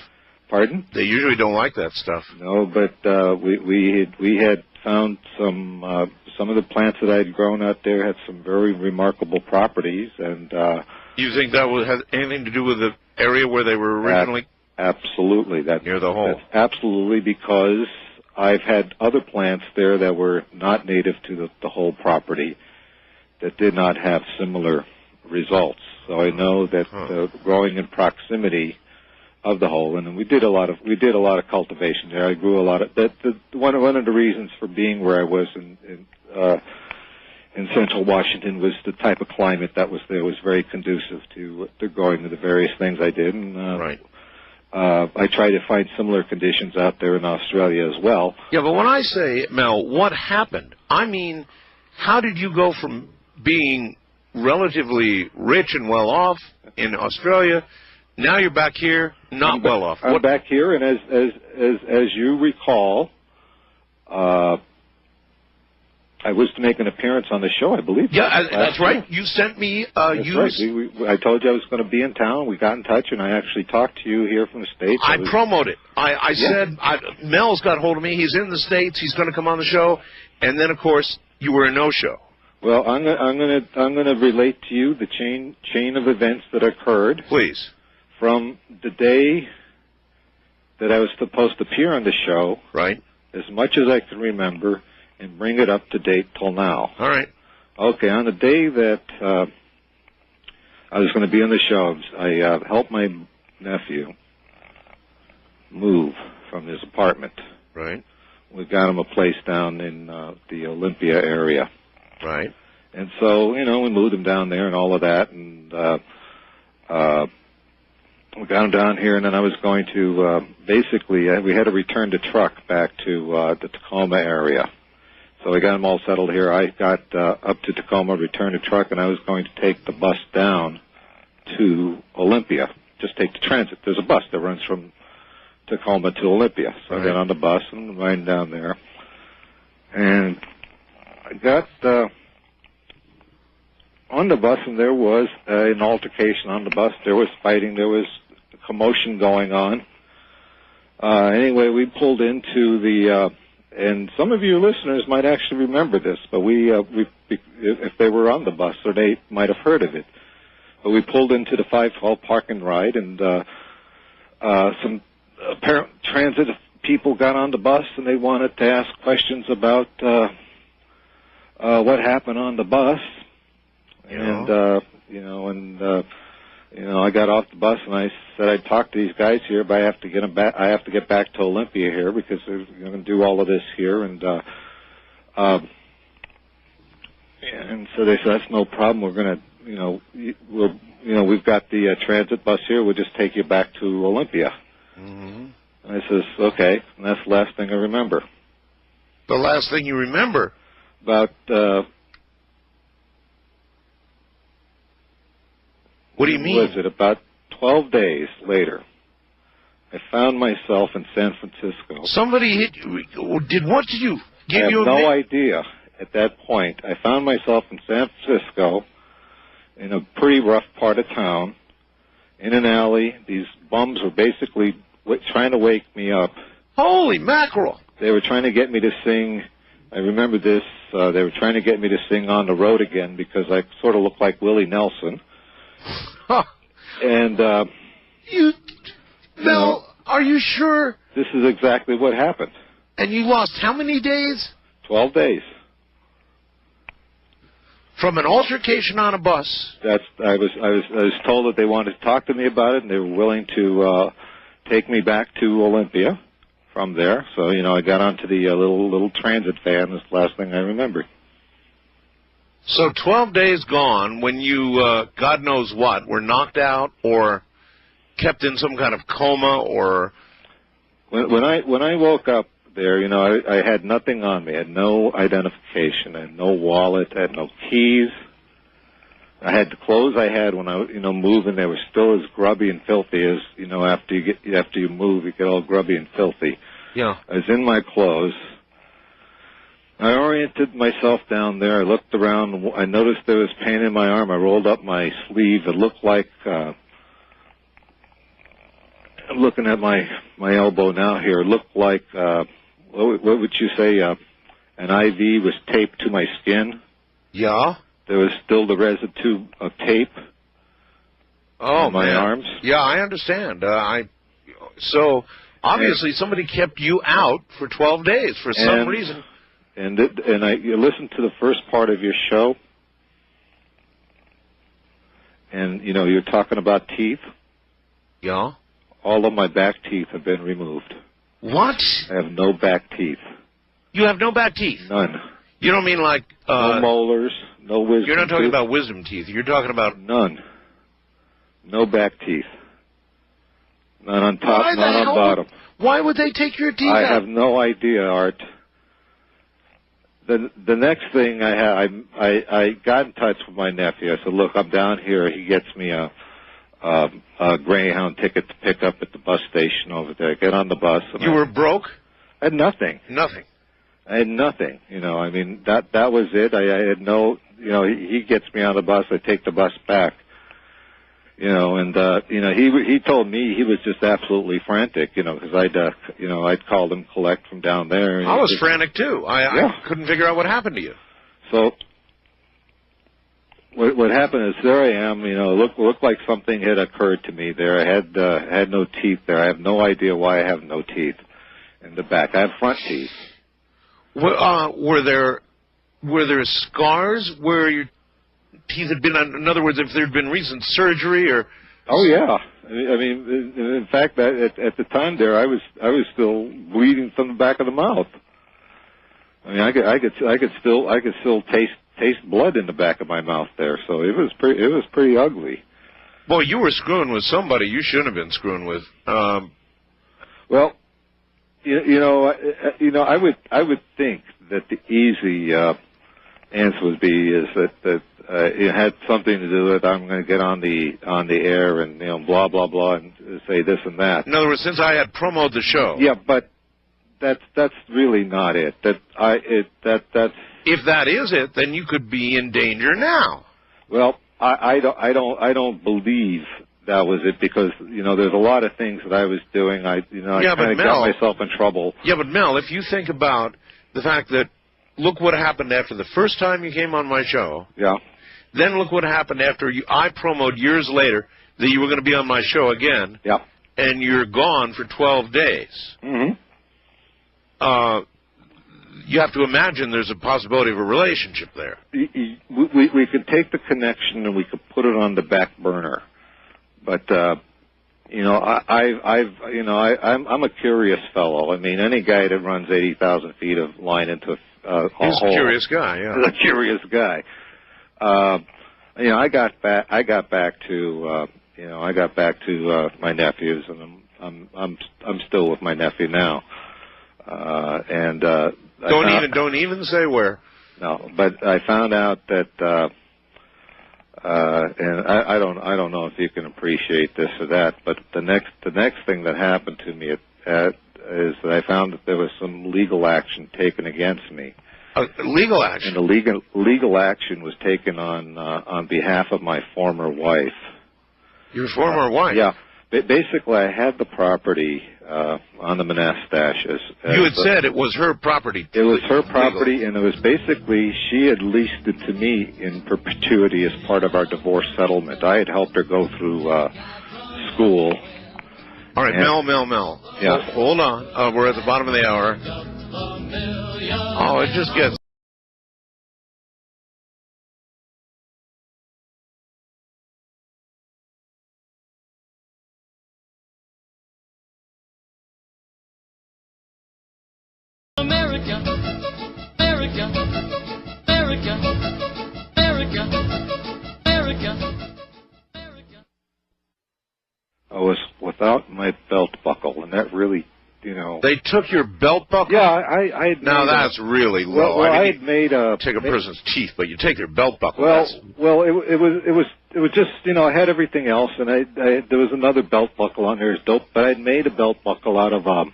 Pardon? They usually don't like that stuff. No, but we had found some of the plants that I had grown out there had some very remarkable properties, and you think that had anything to do with the area where they were originally? Absolutely, near the hole. Absolutely, because I've had other plants there that were not native to the whole property that did not have similar results. So I know that growing in proximity of the hole, and we did a lot of cultivation there. I grew a lot of that. One of the reasons for being where I was in Central Washington was the type of climate that was there was very conducive to growing the various things I did. And, right. I try to find similar conditions out there in Australia as well. Yeah, but when I say, Mel, what happened? I mean, how did you go from being relatively rich and well off in Australia? Now you're back here, not well off. I'm back here, and as you recall, I was to make an appearance on the show, I believe. Yeah, that's right. You sent me. Right. I told you I was going to be in town. We got in touch, and I actually talked to you here from the States. I promoted it. I said Mel's got hold of me. He's in the States. He's going to come on the show, and then of course you were a no-show. Well, I'm going to relate to you the chain of events that occurred. Please. From the day that I was supposed to appear on the show, right? As much as I can remember, and bring it up to date till now. All right. Okay, on the day that I was going to be on the show, I helped my nephew move from his apartment. Right. We got him a place down in the Olympia area. Right. And so, we moved him down there and all of that, and we got him down here, and then I was going to, basically, we had to return the truck back to the Tacoma area. So we got him all settled here. I got up to Tacoma, returned the truck, and I was going to take the bus down to Olympia. Just take the transit. There's a bus that runs from Tacoma to Olympia. So I got on the bus and riding down there. And I got on the bus, and there was an altercation on the bus. There was fighting. There was commotion going on. Anyway, we pulled into the... and some of you listeners might actually remember this, but if they were on the bus, or they might have heard of it. But we pulled into the 512 Park and Ride, and some apparent transit people got on the bus, and they wanted to ask questions about what happened on the bus. Yeah. And I got off the bus, and I said I'd talk to these guys here, but I have to get them back. I have to get back to Olympia here because they're going to do all of this here, and so they said that's no problem. We're going to, we've got the transit bus here. We'll just take you back to Olympia. Mm-hmm. And I says, okay, and that's the last thing I remember. The last thing you remember? About. What do you mean? Was it about 12 days later? I found myself in San Francisco. Somebody hit you. What did you give? I have no idea at that point. I found myself in San Francisco in a pretty rough part of town, in an alley. These bums were basically trying to wake me up. Holy mackerel! They were trying to get me to sing. I remember this. They were trying to get me to sing On the Road Again because I sort of looked like Willie Nelson. Huh. And Mel, are you sure? This is exactly what happened. And you lost how many days? 12 days. From an altercation on a bus. I was told that they wanted to talk to me about it, and they were willing to take me back to Olympia from there. So, you know, I got onto the little transit van. That's the last thing I remember. So 12 days gone when you, God knows what, were knocked out or kept in some kind of coma or... When I woke up there, you know, I had nothing on me. I had no identification. I had no wallet. I had no keys. I had the clothes I had when I, you know, moving. They were still as grubby and filthy as, you know, after you move, you get all grubby and filthy. Yeah. I was in my clothes. I oriented myself down there. I looked around. I noticed there was pain in my arm. I rolled up my sleeve. It looked like, I'm looking at my elbow now here. It looked like, what would you say, an IV was taped to my skin. Yeah. There was still the residue of tape on my arms. Yeah, I understand. So, obviously, somebody kept you out for 12 days for some reason. And you listened to the first part of your show, and, you know, you're talking about teeth. Yeah. All of my back teeth have been removed. What? I have no back teeth. You have no back teeth? None. You don't mean like... no molars, no wisdom teeth. You're not talking about wisdom teeth. You're talking about... None. No back teeth. None on top, none on bottom. Why would they take your teeth out? I have no idea, Art. The next thing I got in touch with my nephew. I said, look, I'm down here. He gets me a Greyhound ticket to pick up at the bus station over there. I get on the bus. And you were broke? I had nothing. Nothing. I had nothing. You know, I mean, that was it. I had no, you know, he gets me on the bus. I take the bus back. You know, and, you know, he told me he was just absolutely frantic, you know, because I'd called him collect from down there. And I was frantic too. I couldn't figure out what happened to you. So, what happened is there I am, you know, looked like something had occurred to me there. I had no teeth there. I have no idea why I have no teeth in the back. I have front teeth. Were there scars where your teeth had been, in other words, if there had been recent surgery or... Oh, yeah. I mean, in fact, at the time there, I was still bleeding from the back of the mouth. I mean, I could still taste blood in the back of my mouth there, so it was pretty ugly. Boy, you were screwing with somebody you shouldn't have been screwing with. Well, you know, I would think that the easy answer would be is that it had something to do with I'm going to get on the air and, you know, blah blah blah and say this and that. In other words, since I had promoted the show. Yeah, but that's really not it. That's if that is it, then you could be in danger now. Well, I don't believe that was it because, you know, there's a lot of things that I was doing. I kind of got myself in trouble. Yeah, but Mel, if you think about the fact that look what happened after the first time you came on my show. Yeah. Then look what happened after I promoted years later that you were going to be on my show again. Yeah. And you're gone for 12 days. Mm-hmm. You have to imagine there's a possibility of a relationship there. We could take the connection and we could put it on the back burner, but you know, I'm a curious fellow. I mean, any guy that runs 80,000 feet of line into a He's hole, a curious guy. Yeah, he's a curious guy. You know, I got back to my nephews, and I'm still with my nephew now. Don't even say where. No, but I found out that, and I don't know if you can appreciate this or that, but the next thing that happened to me is that I found that there was some legal action taken against me. Legal action. And the legal action was taken on behalf of my former wife. Your former wife? Yeah. Basically, I had the property on the Monastaches. You had said it was her property. It was her property, and it was basically, she had leased it to me in perpetuity as part of our divorce settlement. I had helped her go through school. All right, Mel. Yeah. Hold on. We're at the bottom of the hour. Oh, it just gets... America, America, America, America, America, America. I was without my belt buckle, and that really, you know. They took your belt buckle? Yeah, I had Now made that's really low. Well, I I mean, had made a take a person's teeth, but you take their belt buckle. Well, that's... it was just, you know, I had everything else, and there was another belt buckle on there, but I'd made a belt buckle out of a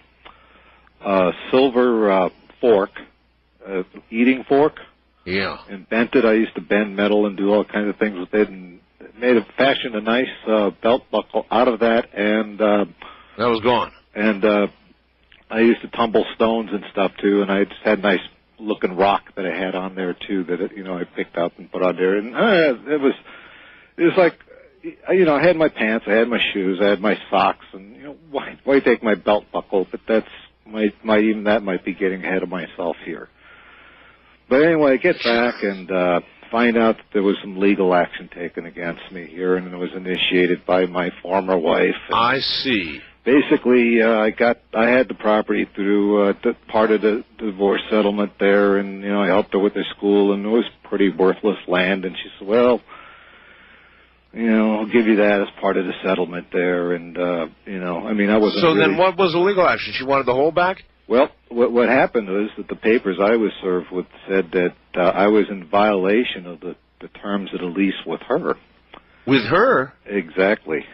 silver fork, eating fork. Yeah. And bent it. I used to bend metal and do all kinds of things with it, and fashioned a nice belt buckle out of that, and that was gone. And I used to tumble stones and stuff too, and I just had a nice looking rock that I had on there too that I picked up and put on there, and it was like, you know, I had my pants, I had my shoes, I had my socks, and why take my belt buckle? But that's even that might be getting ahead of myself here. But anyway, I get back and find out that there was some legal action taken against me here, and it was initiated by my former wife. I see. Basically, I had the property through part of the divorce settlement there, and I helped her with her school, and it was pretty worthless land. And she said, "Well, I'll give you that as part of the settlement there." And I mean, I wasn't. So then, what was the legal action? She wanted the whole back? Well, what happened was that the papers I was served with said that I was in violation of the terms of the lease with her. With her? Exactly.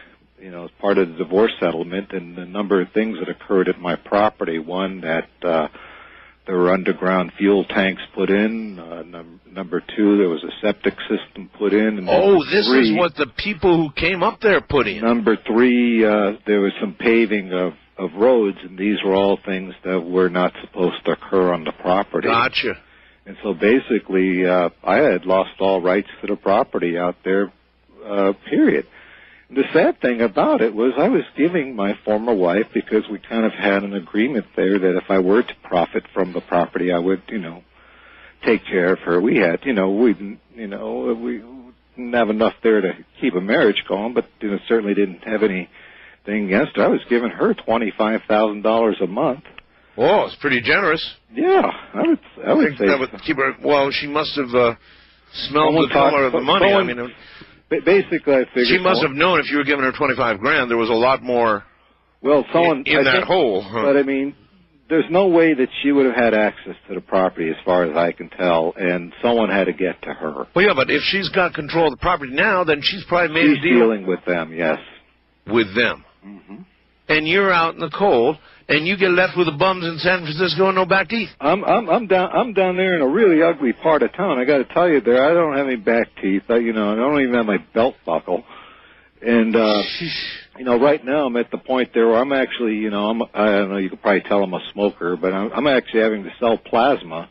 As part of the divorce settlement, and a number of things that occurred at my property. One, that there were underground fuel tanks put in. Number two, there was a septic system put in. And this is what the people who came up there put in. Number three, there was some paving of roads, and these were all things that were not supposed to occur on the property. Gotcha. And so basically, I had lost all rights to the property out there, period. The sad thing about it was I was giving my former wife, because we kind of had an agreement there that if I were to profit from the property, I would, take care of her. We had, we didn't have enough there to keep a marriage going, but certainly didn't have anything against her. I was giving her $25,000 a month. Oh, it's pretty generous. Yeah, I would say that would keep her. Well, she must have smelled the color of the money. I mean. Basically, I figured she must have known if you were giving her $25,000, there was a lot more. Well, someone in that hole. But I mean, there's no way that she would have had access to the property, as far as I can tell, and someone had to get to her. Well, yeah, but if she's got control of the property now, then she's probably made a deal. She's dealing with them, yes. With them. Mm-hmm. And you're out in the cold, and you get left with the bums in San Francisco and no back teeth. I'm down there in a really ugly part of town. I got to tell you, there I don't have any back teeth. I don't even have my belt buckle. And right now I'm at the point there where I'm actually, I don't know, you could probably tell I'm a smoker, but I'm actually having to sell plasma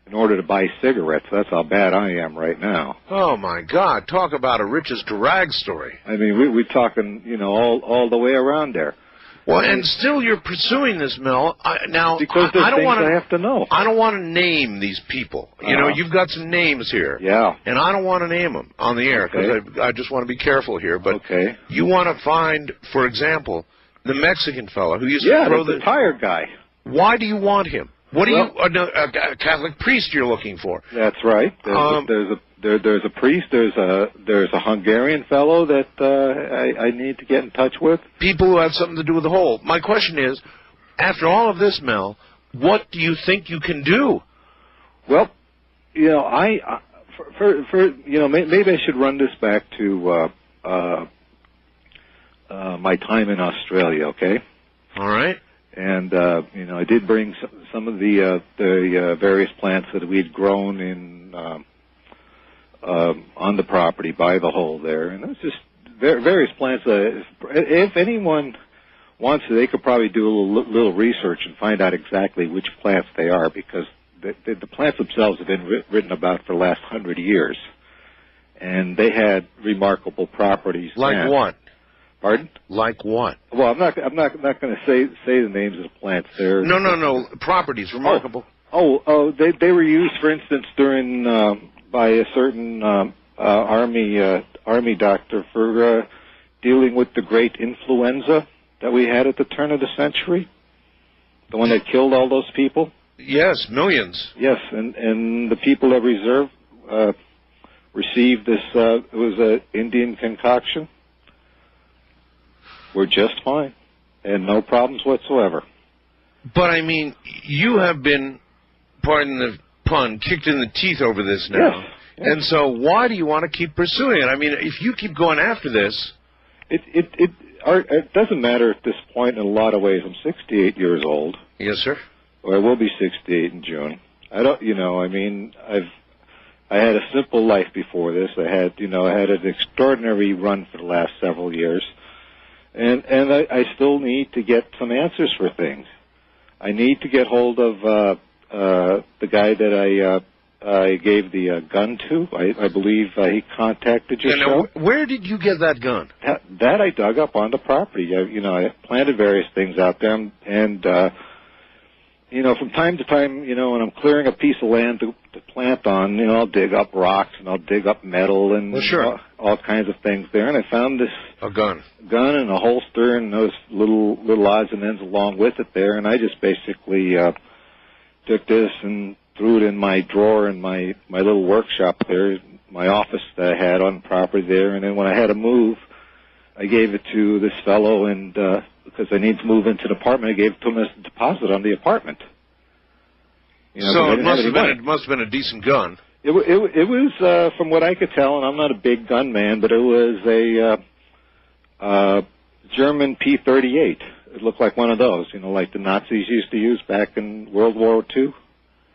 in order to buy cigarettes. That's how bad I am right now. Oh my God! Talk about a riches to rags story. I mean, we're talking, all the way around there. Well, and still you're pursuing this, Mel. Because there's things I have to know. I don't want to name these people. You've got some names here. Yeah. And I don't want to name them on the air because I just want to be careful here. But you want to find, for example, the Mexican fellow who used to throw the tire guy. Why do you want him? What do a Catholic priest you're looking for? That's right. There's a priest. There's a Hungarian fellow that I need to get in touch with. People who have something to do with the whole. My question is, after all of this, Mel, what do you think you can do? Well, maybe I should run this back to my time in Australia. Okay. All right. And I did bring some of the various plants that we'd grown in on the property by the hole there, and it was just various plants. If anyone wants to, they could probably do a little research and find out exactly which plants they are, because the plants themselves have been written about for the last 100 years, and they had remarkable properties. Like then. what? Pardon? Like what? Well, I'm not going to say the names of the plants there. No. Properties, remarkable. They were used, for instance, during by a certain army doctor for dealing with the great influenza that we had at the turn of the century, the one that killed all those people. Yes, millions. Yes, and the people that received this, it was an Indian concoction, were just fine, and no problems whatsoever. But, I mean, you have been, pardon the pun, kicked in the teeth over this now. Yes. And so why do you want to keep pursuing it? I mean, if you keep going after this... It doesn't matter at this point in a lot of ways. I'm 68 years old. Yes, sir. Or I will be 68 in June. I had a simple life before this. I had an extraordinary run for the last several years. And I still need to get some answers for things. I need to get hold of the guy that I gave the gun to. I believe he contacted your show. Where did you get that gun? That I dug up on the property. I planted various things out there, and from time to time, when I'm clearing a piece of land to plant on, I'll dig up rocks and I'll dig up metal and all kinds of things there. And I found this gun and a holster and those little odds and ends along with it there. And I just basically took this and threw it in my drawer in my little workshop there, my office that I had on the property there. And then when I had to move, I gave it to this fellow, and because I need to move into an apartment, I gave it to him as a deposit on the apartment. So it must have been a decent gun. It was, from what I could tell, and I'm not a big gun man, but it was a German P-38. It looked like one of those, like the Nazis used to use back in World War II.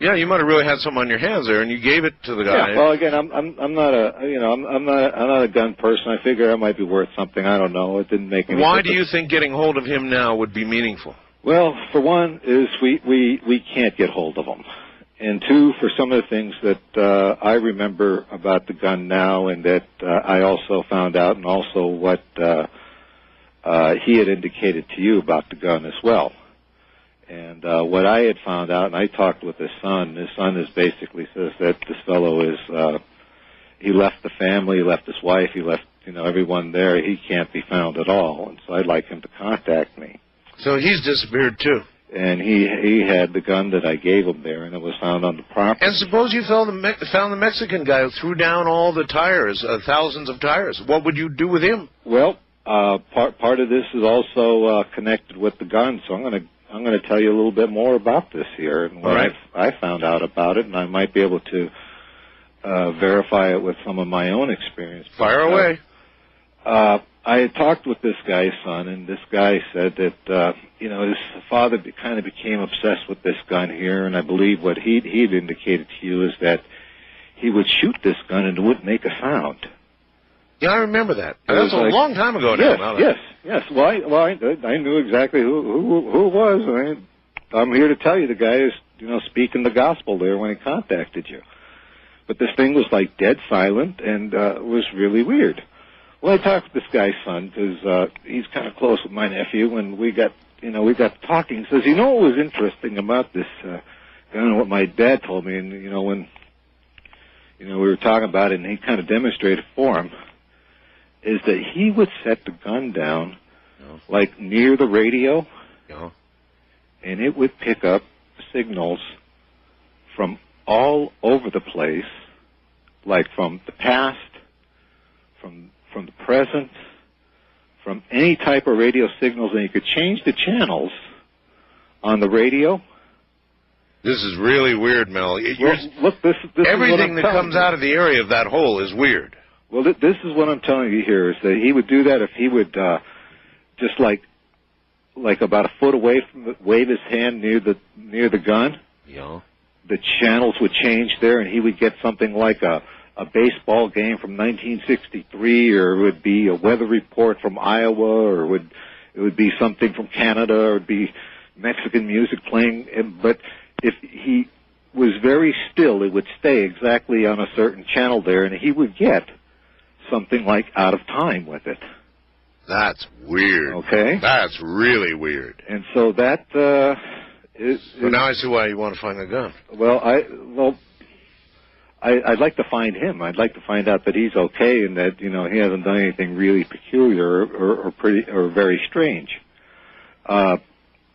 Yeah, you might have really had something on your hands there, and you gave it to the guy. Yeah, well, again, I'm not a gun person. I figure I might be worth something. I don't know. It didn't make any Why difference. do you think getting hold of him now would be meaningful? Well, for one, is we can't get hold of him, and two, for some of the things that I remember about the gun now, and that I also found out, and also what he had indicated to you about the gun as well. And what I had found out, and I talked with his son is basically says that this fellow is, he left the family, he left his wife, he left, everyone there. He can't be found at all. And so I'd like him to contact me. So he's disappeared too. And he had the gun that I gave him there, and it was found on the property. And suppose you found the Mexican guy who threw down all the tires, thousands of tires. What would you do with him? Well, part of this is also connected with the gun, so I'm going to tell you a little bit more about this here and what I found out about it, and I might be able to verify it with some of my own experience. Fire away. I had talked with this guy's son, and this guy said that his father kind of became obsessed with this gun here, and I believe what he'd indicated to you is that he would shoot this gun and it wouldn't make a sound. Yeah, I remember that. That's a long time ago now. Yes. Well, I knew exactly who it was. I'm here to tell you the guy is, speaking the gospel there when he contacted you. But this thing was like dead silent, and it was really weird. Well, I talked with this guy's son because he's kind of close with my nephew, and we got talking. He says, what was interesting about this gun, what my dad told me, and when we were talking about it, and he kind of demonstrated for him, is that he would set the gun down, like near the radio, and it would pick up signals from all over the place, like from the past, from the present, from any type of radio signals, and you could change the channels on the radio. This is really weird, Mel. Look, this everything that comes out of the area of that hole is weird. Well, this is what I'm telling you here, is that he would do that if he would just like about a foot away from wave his hand near the gun. Yeah. The channels would change there, and he would get something like a baseball game from 1963, or it would be a weather report from Iowa, or it would be something from Canada, or it would be Mexican music playing. But if he was very still, it would stay exactly on a certain channel there, and he would get something like Out of Time with it. That's weird. Okay. That's really weird. And so that So now I see why you want to find the gun. I'd like to find him. I'd like to find out that he's okay and that, you know, he hasn't done anything really peculiar or very strange.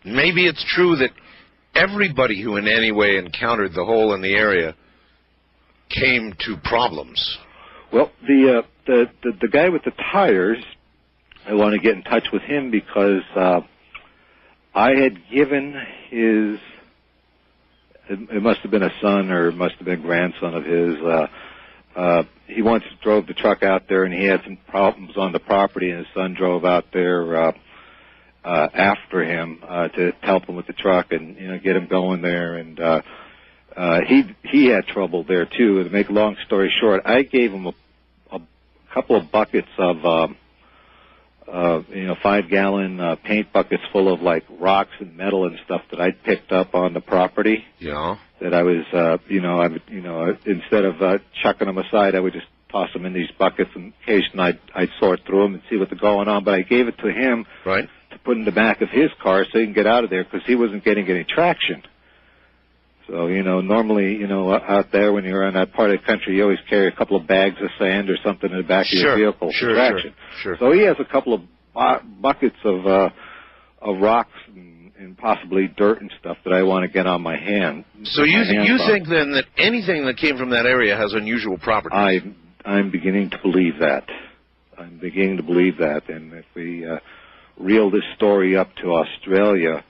Maybe it's true that everybody who in any way encountered the hole in the area came to problems. Well, the guy with the tires, I want to get in touch with him because I had given his, it must have been a son or it must have been a grandson of his, he once drove the truck out there and he had some problems on the property and his son drove out there after him to help him with the truck and, you know, get him going there. And he had trouble there too. To make a long story short, I gave him a couple of buckets of 5-gallon paint buckets full of like rocks and metal and stuff that I'd picked up on the property. Yeah. That I was, instead of chucking them aside, I would just toss them in these buckets, and occasionally I'd sort through them and see what's going on. But I gave it to him right to put in the back of his car so he can get out of there because he wasn't getting any traction. So, you know, normally, you know, out there when you're in that part of the country, you always carry a couple of bags of sand or something in the back of your vehicle for traction. Sure. So he has a couple of buckets of rocks and possibly dirt and stuff that I want to get on my hand. So you think then that anything that came from that area has unusual properties? I'm beginning to believe that. I'm beginning to believe that. And if we reel this story up to Australia,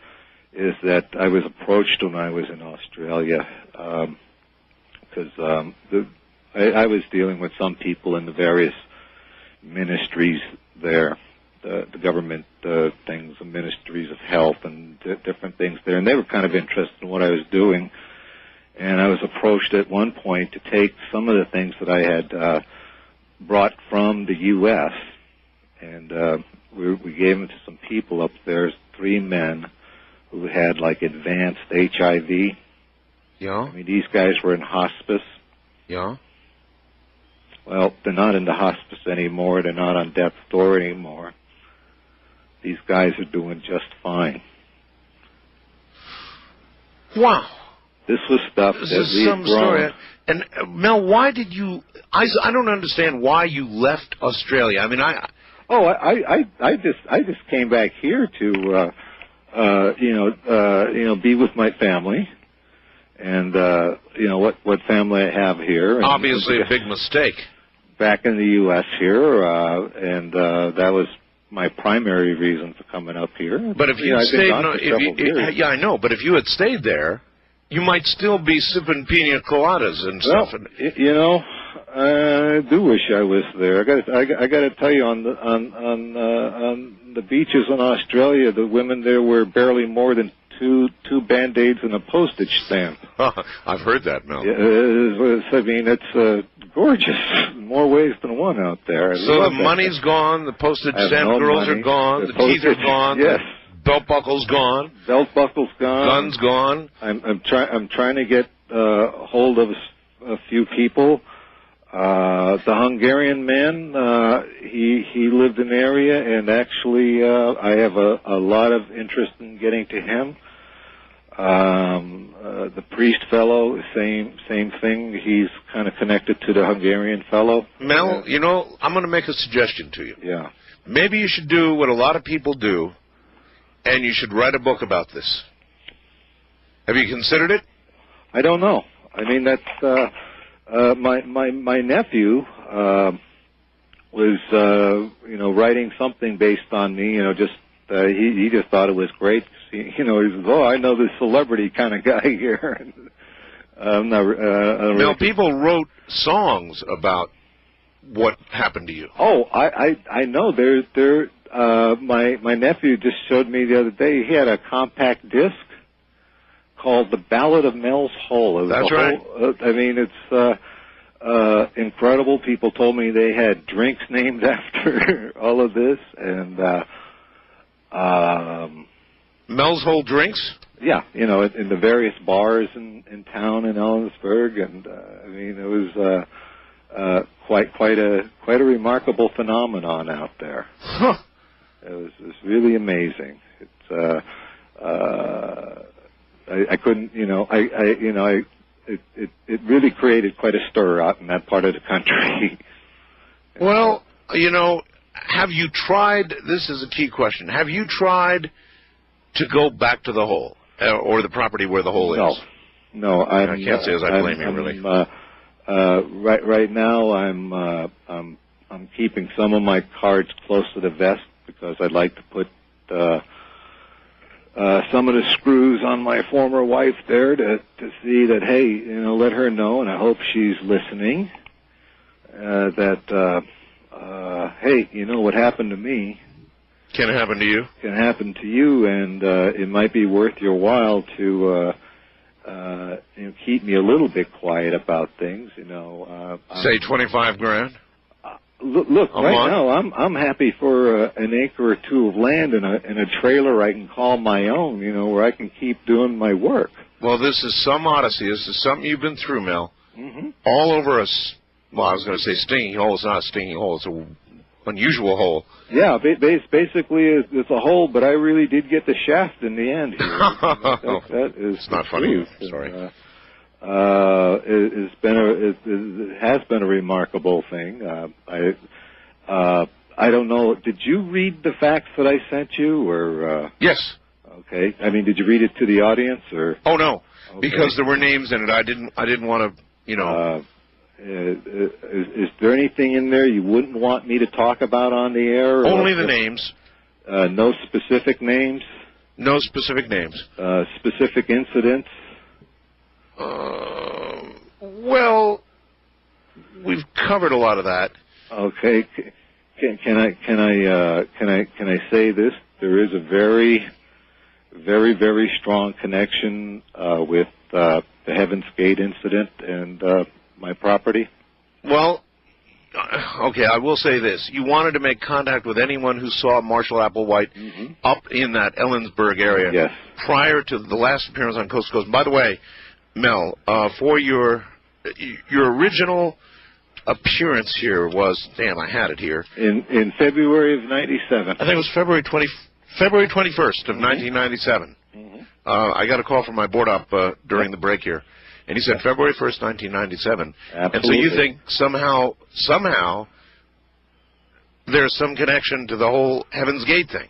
is that I was approached when I was in Australia because I was dealing with some people in the various ministries there, the government things, the ministries of health and different things there, and they were kind of interested in what I was doing. And I was approached at one point to take some of the things that I had brought from the U.S., and we gave them to some people up there, 3 men, who had like advanced HIV. Yeah. I mean, these guys were in hospice. Yeah. Well, they're not in the hospice anymore. They're not on death's door anymore. These guys are doing just fine. Wow. This was stuff This that is we some had grown. story. And Mel, why did you? I don't understand why you left Australia. I mean, I just came back here to. Be with my family, and what family I have here. And obviously, a big mistake. Back in the U.S. here, and that was my primary reason for coming up here. But if you stayed, I know. But if you had stayed there, you might still be sipping pina coladas and stuff. Well, I do wish I was there. I got to tell you, on the beaches in Australia, the women there wear barely more than two Band-Aids and a postage stamp. I've heard that, Mel. I mean, it's gorgeous. More ways than one out there. So the money's gone. The postage stamp girls are gone. The teeth are gone. Yes. The belt buckle's gone. Belt buckle's gone. Gun's gone. I'm trying to get hold of a few people. The Hungarian man, he lived in the area, and actually I have a lot of interest in getting to him. The priest fellow, same thing. He's kind of connected to the Hungarian fellow. Mel, I'm going to make a suggestion to you. Yeah. Maybe you should do what a lot of people do, and you should write a book about this. Have you considered it? I don't know. I mean, that's... My nephew was writing something based on me. He just thought it was great. He says, I know this celebrity kind of guy here. People wrote songs about what happened to you. Oh, I know. My nephew just showed me the other day. He had a compact disc called The Ballad of Mel's Hole. That's right. I mean, it's incredible. People told me they had drinks named after all of this, and Mel's Hole drinks. Yeah, in the various bars in town in Ellensburg, and I mean, it was quite a remarkable phenomenon out there. Huh. It was really amazing. It's I couldn't, it really created quite a stir out in that part of the country. Well, have you tried, this is a key question, have you tried to go back to the hole, or the property where the hole is? No, I can't say as I blame you, really. Right now, I'm keeping some of my cards close to the vest because I'd like to put some of the screws on my former wife there to see that, hey, let her know, and I hope she's listening, that, hey, what happened to me can happen to you. Can happen to you, and it might be worth your while to keep me a little bit quiet about things. Say $25,000. Look, right now I'm happy for an acre or two of land and a trailer I can call my own. Where I can keep doing my work. Well, this is some odyssey. This is something you've been through, Mel. Mm-hmm. All over us. Well, I was going to say stinging hole. It's not a stinging hole. It's an unusual hole. Yeah, basically it's a hole, but I really did get the shaft in the end here. that is it's not funny. Sorry. It has been a remarkable thing. I don't know. Did you read the facts that I sent you, or? Yes. Okay. I mean, did you read it to the audience, or? Oh no, okay. Because there were names in it. I didn't want to, Is there anything in there you wouldn't want me to talk about on the air? Only the names. No specific names? No specific names. Specific incidents? Well, we've covered a lot of that. Okay. Can I say this? There is a very, very, very strong connection with the Heaven's Gate incident and my property. Well, okay, I will say this. You wanted to make contact with anyone who saw Marshall Applewhite up in that Ellensburg area. Yes. Prior to the last appearance on Coast to Coast. By the way, Mel, for your original appearance here was, damn, I had it here. In February of '97. I think it was February 21st of 1997. I got a call from my board op during the break here, and he said February 1st, 1997. Absolutely. And so you think somehow there's some connection to the whole Heaven's Gate thing?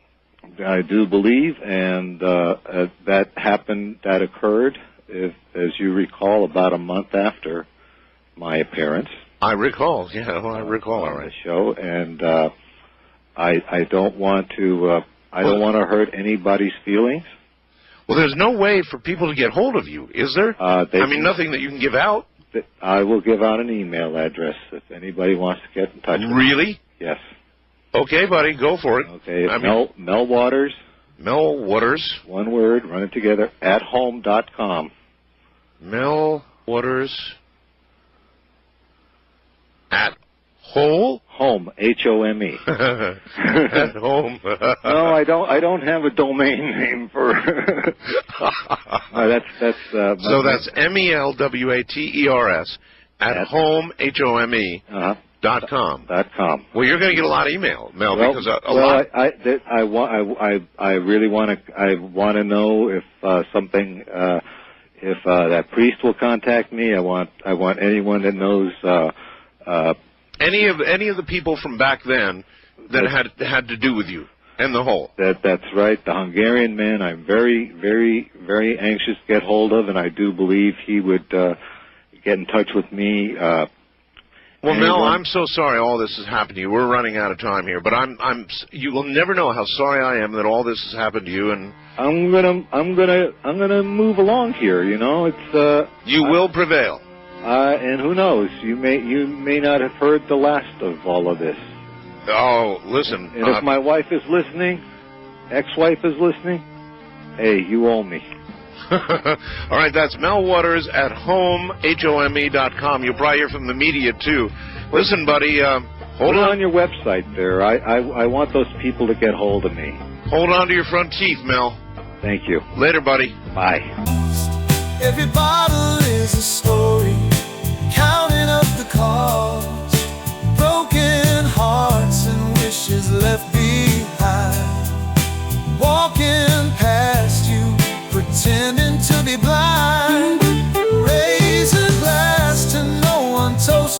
I do believe, and that occurred, as you recall, about a month after my appearance. I recall, yeah, well, I recall, all right. The show, and I don't want to hurt anybody's feelings. Well, there's no way for people to get hold of you, is there? Nothing that you can give out. I will give out an email address if anybody wants to get in touch with me. Really? Yes. Okay, buddy, go for it. Okay, Mel Waters. Mel Waters. One word, run it together, @home.com. Mel Waters at Home? Home, H-O-M-E. At home. No, I don't have a domain name for. No, that's. So that's MELWATERS at home, HOME. .com. .com. Well, you're going to get a lot of email, Mel, because a lot. I really want to. I want to know if something. If that priest will contact me. I want anyone that knows. Any of the people from back then that had to do with you and the whole. That's right. The Hungarian man. I'm very, very, very anxious to get hold of, and I do believe he would get in touch with me. Well, Mel, I'm so sorry all this has happened to you. We're running out of time here, but you will never know how sorry I am that all this has happened to you. And I'm gonna move along here. It's you will prevail. And who knows? You may not have heard the last of all of this. Oh, listen. And if my wife is listening, ex-wife is listening, hey, you owe me. All right, that's Mel Waters at home, HOME.com. You'll probably hear from the media, too. Listen, buddy, hold on your website there. I want those people to get hold of me. Hold on to your front teeth, Mel. Thank you. Later, buddy. Bye. Every bottle is a story, counting up the cost.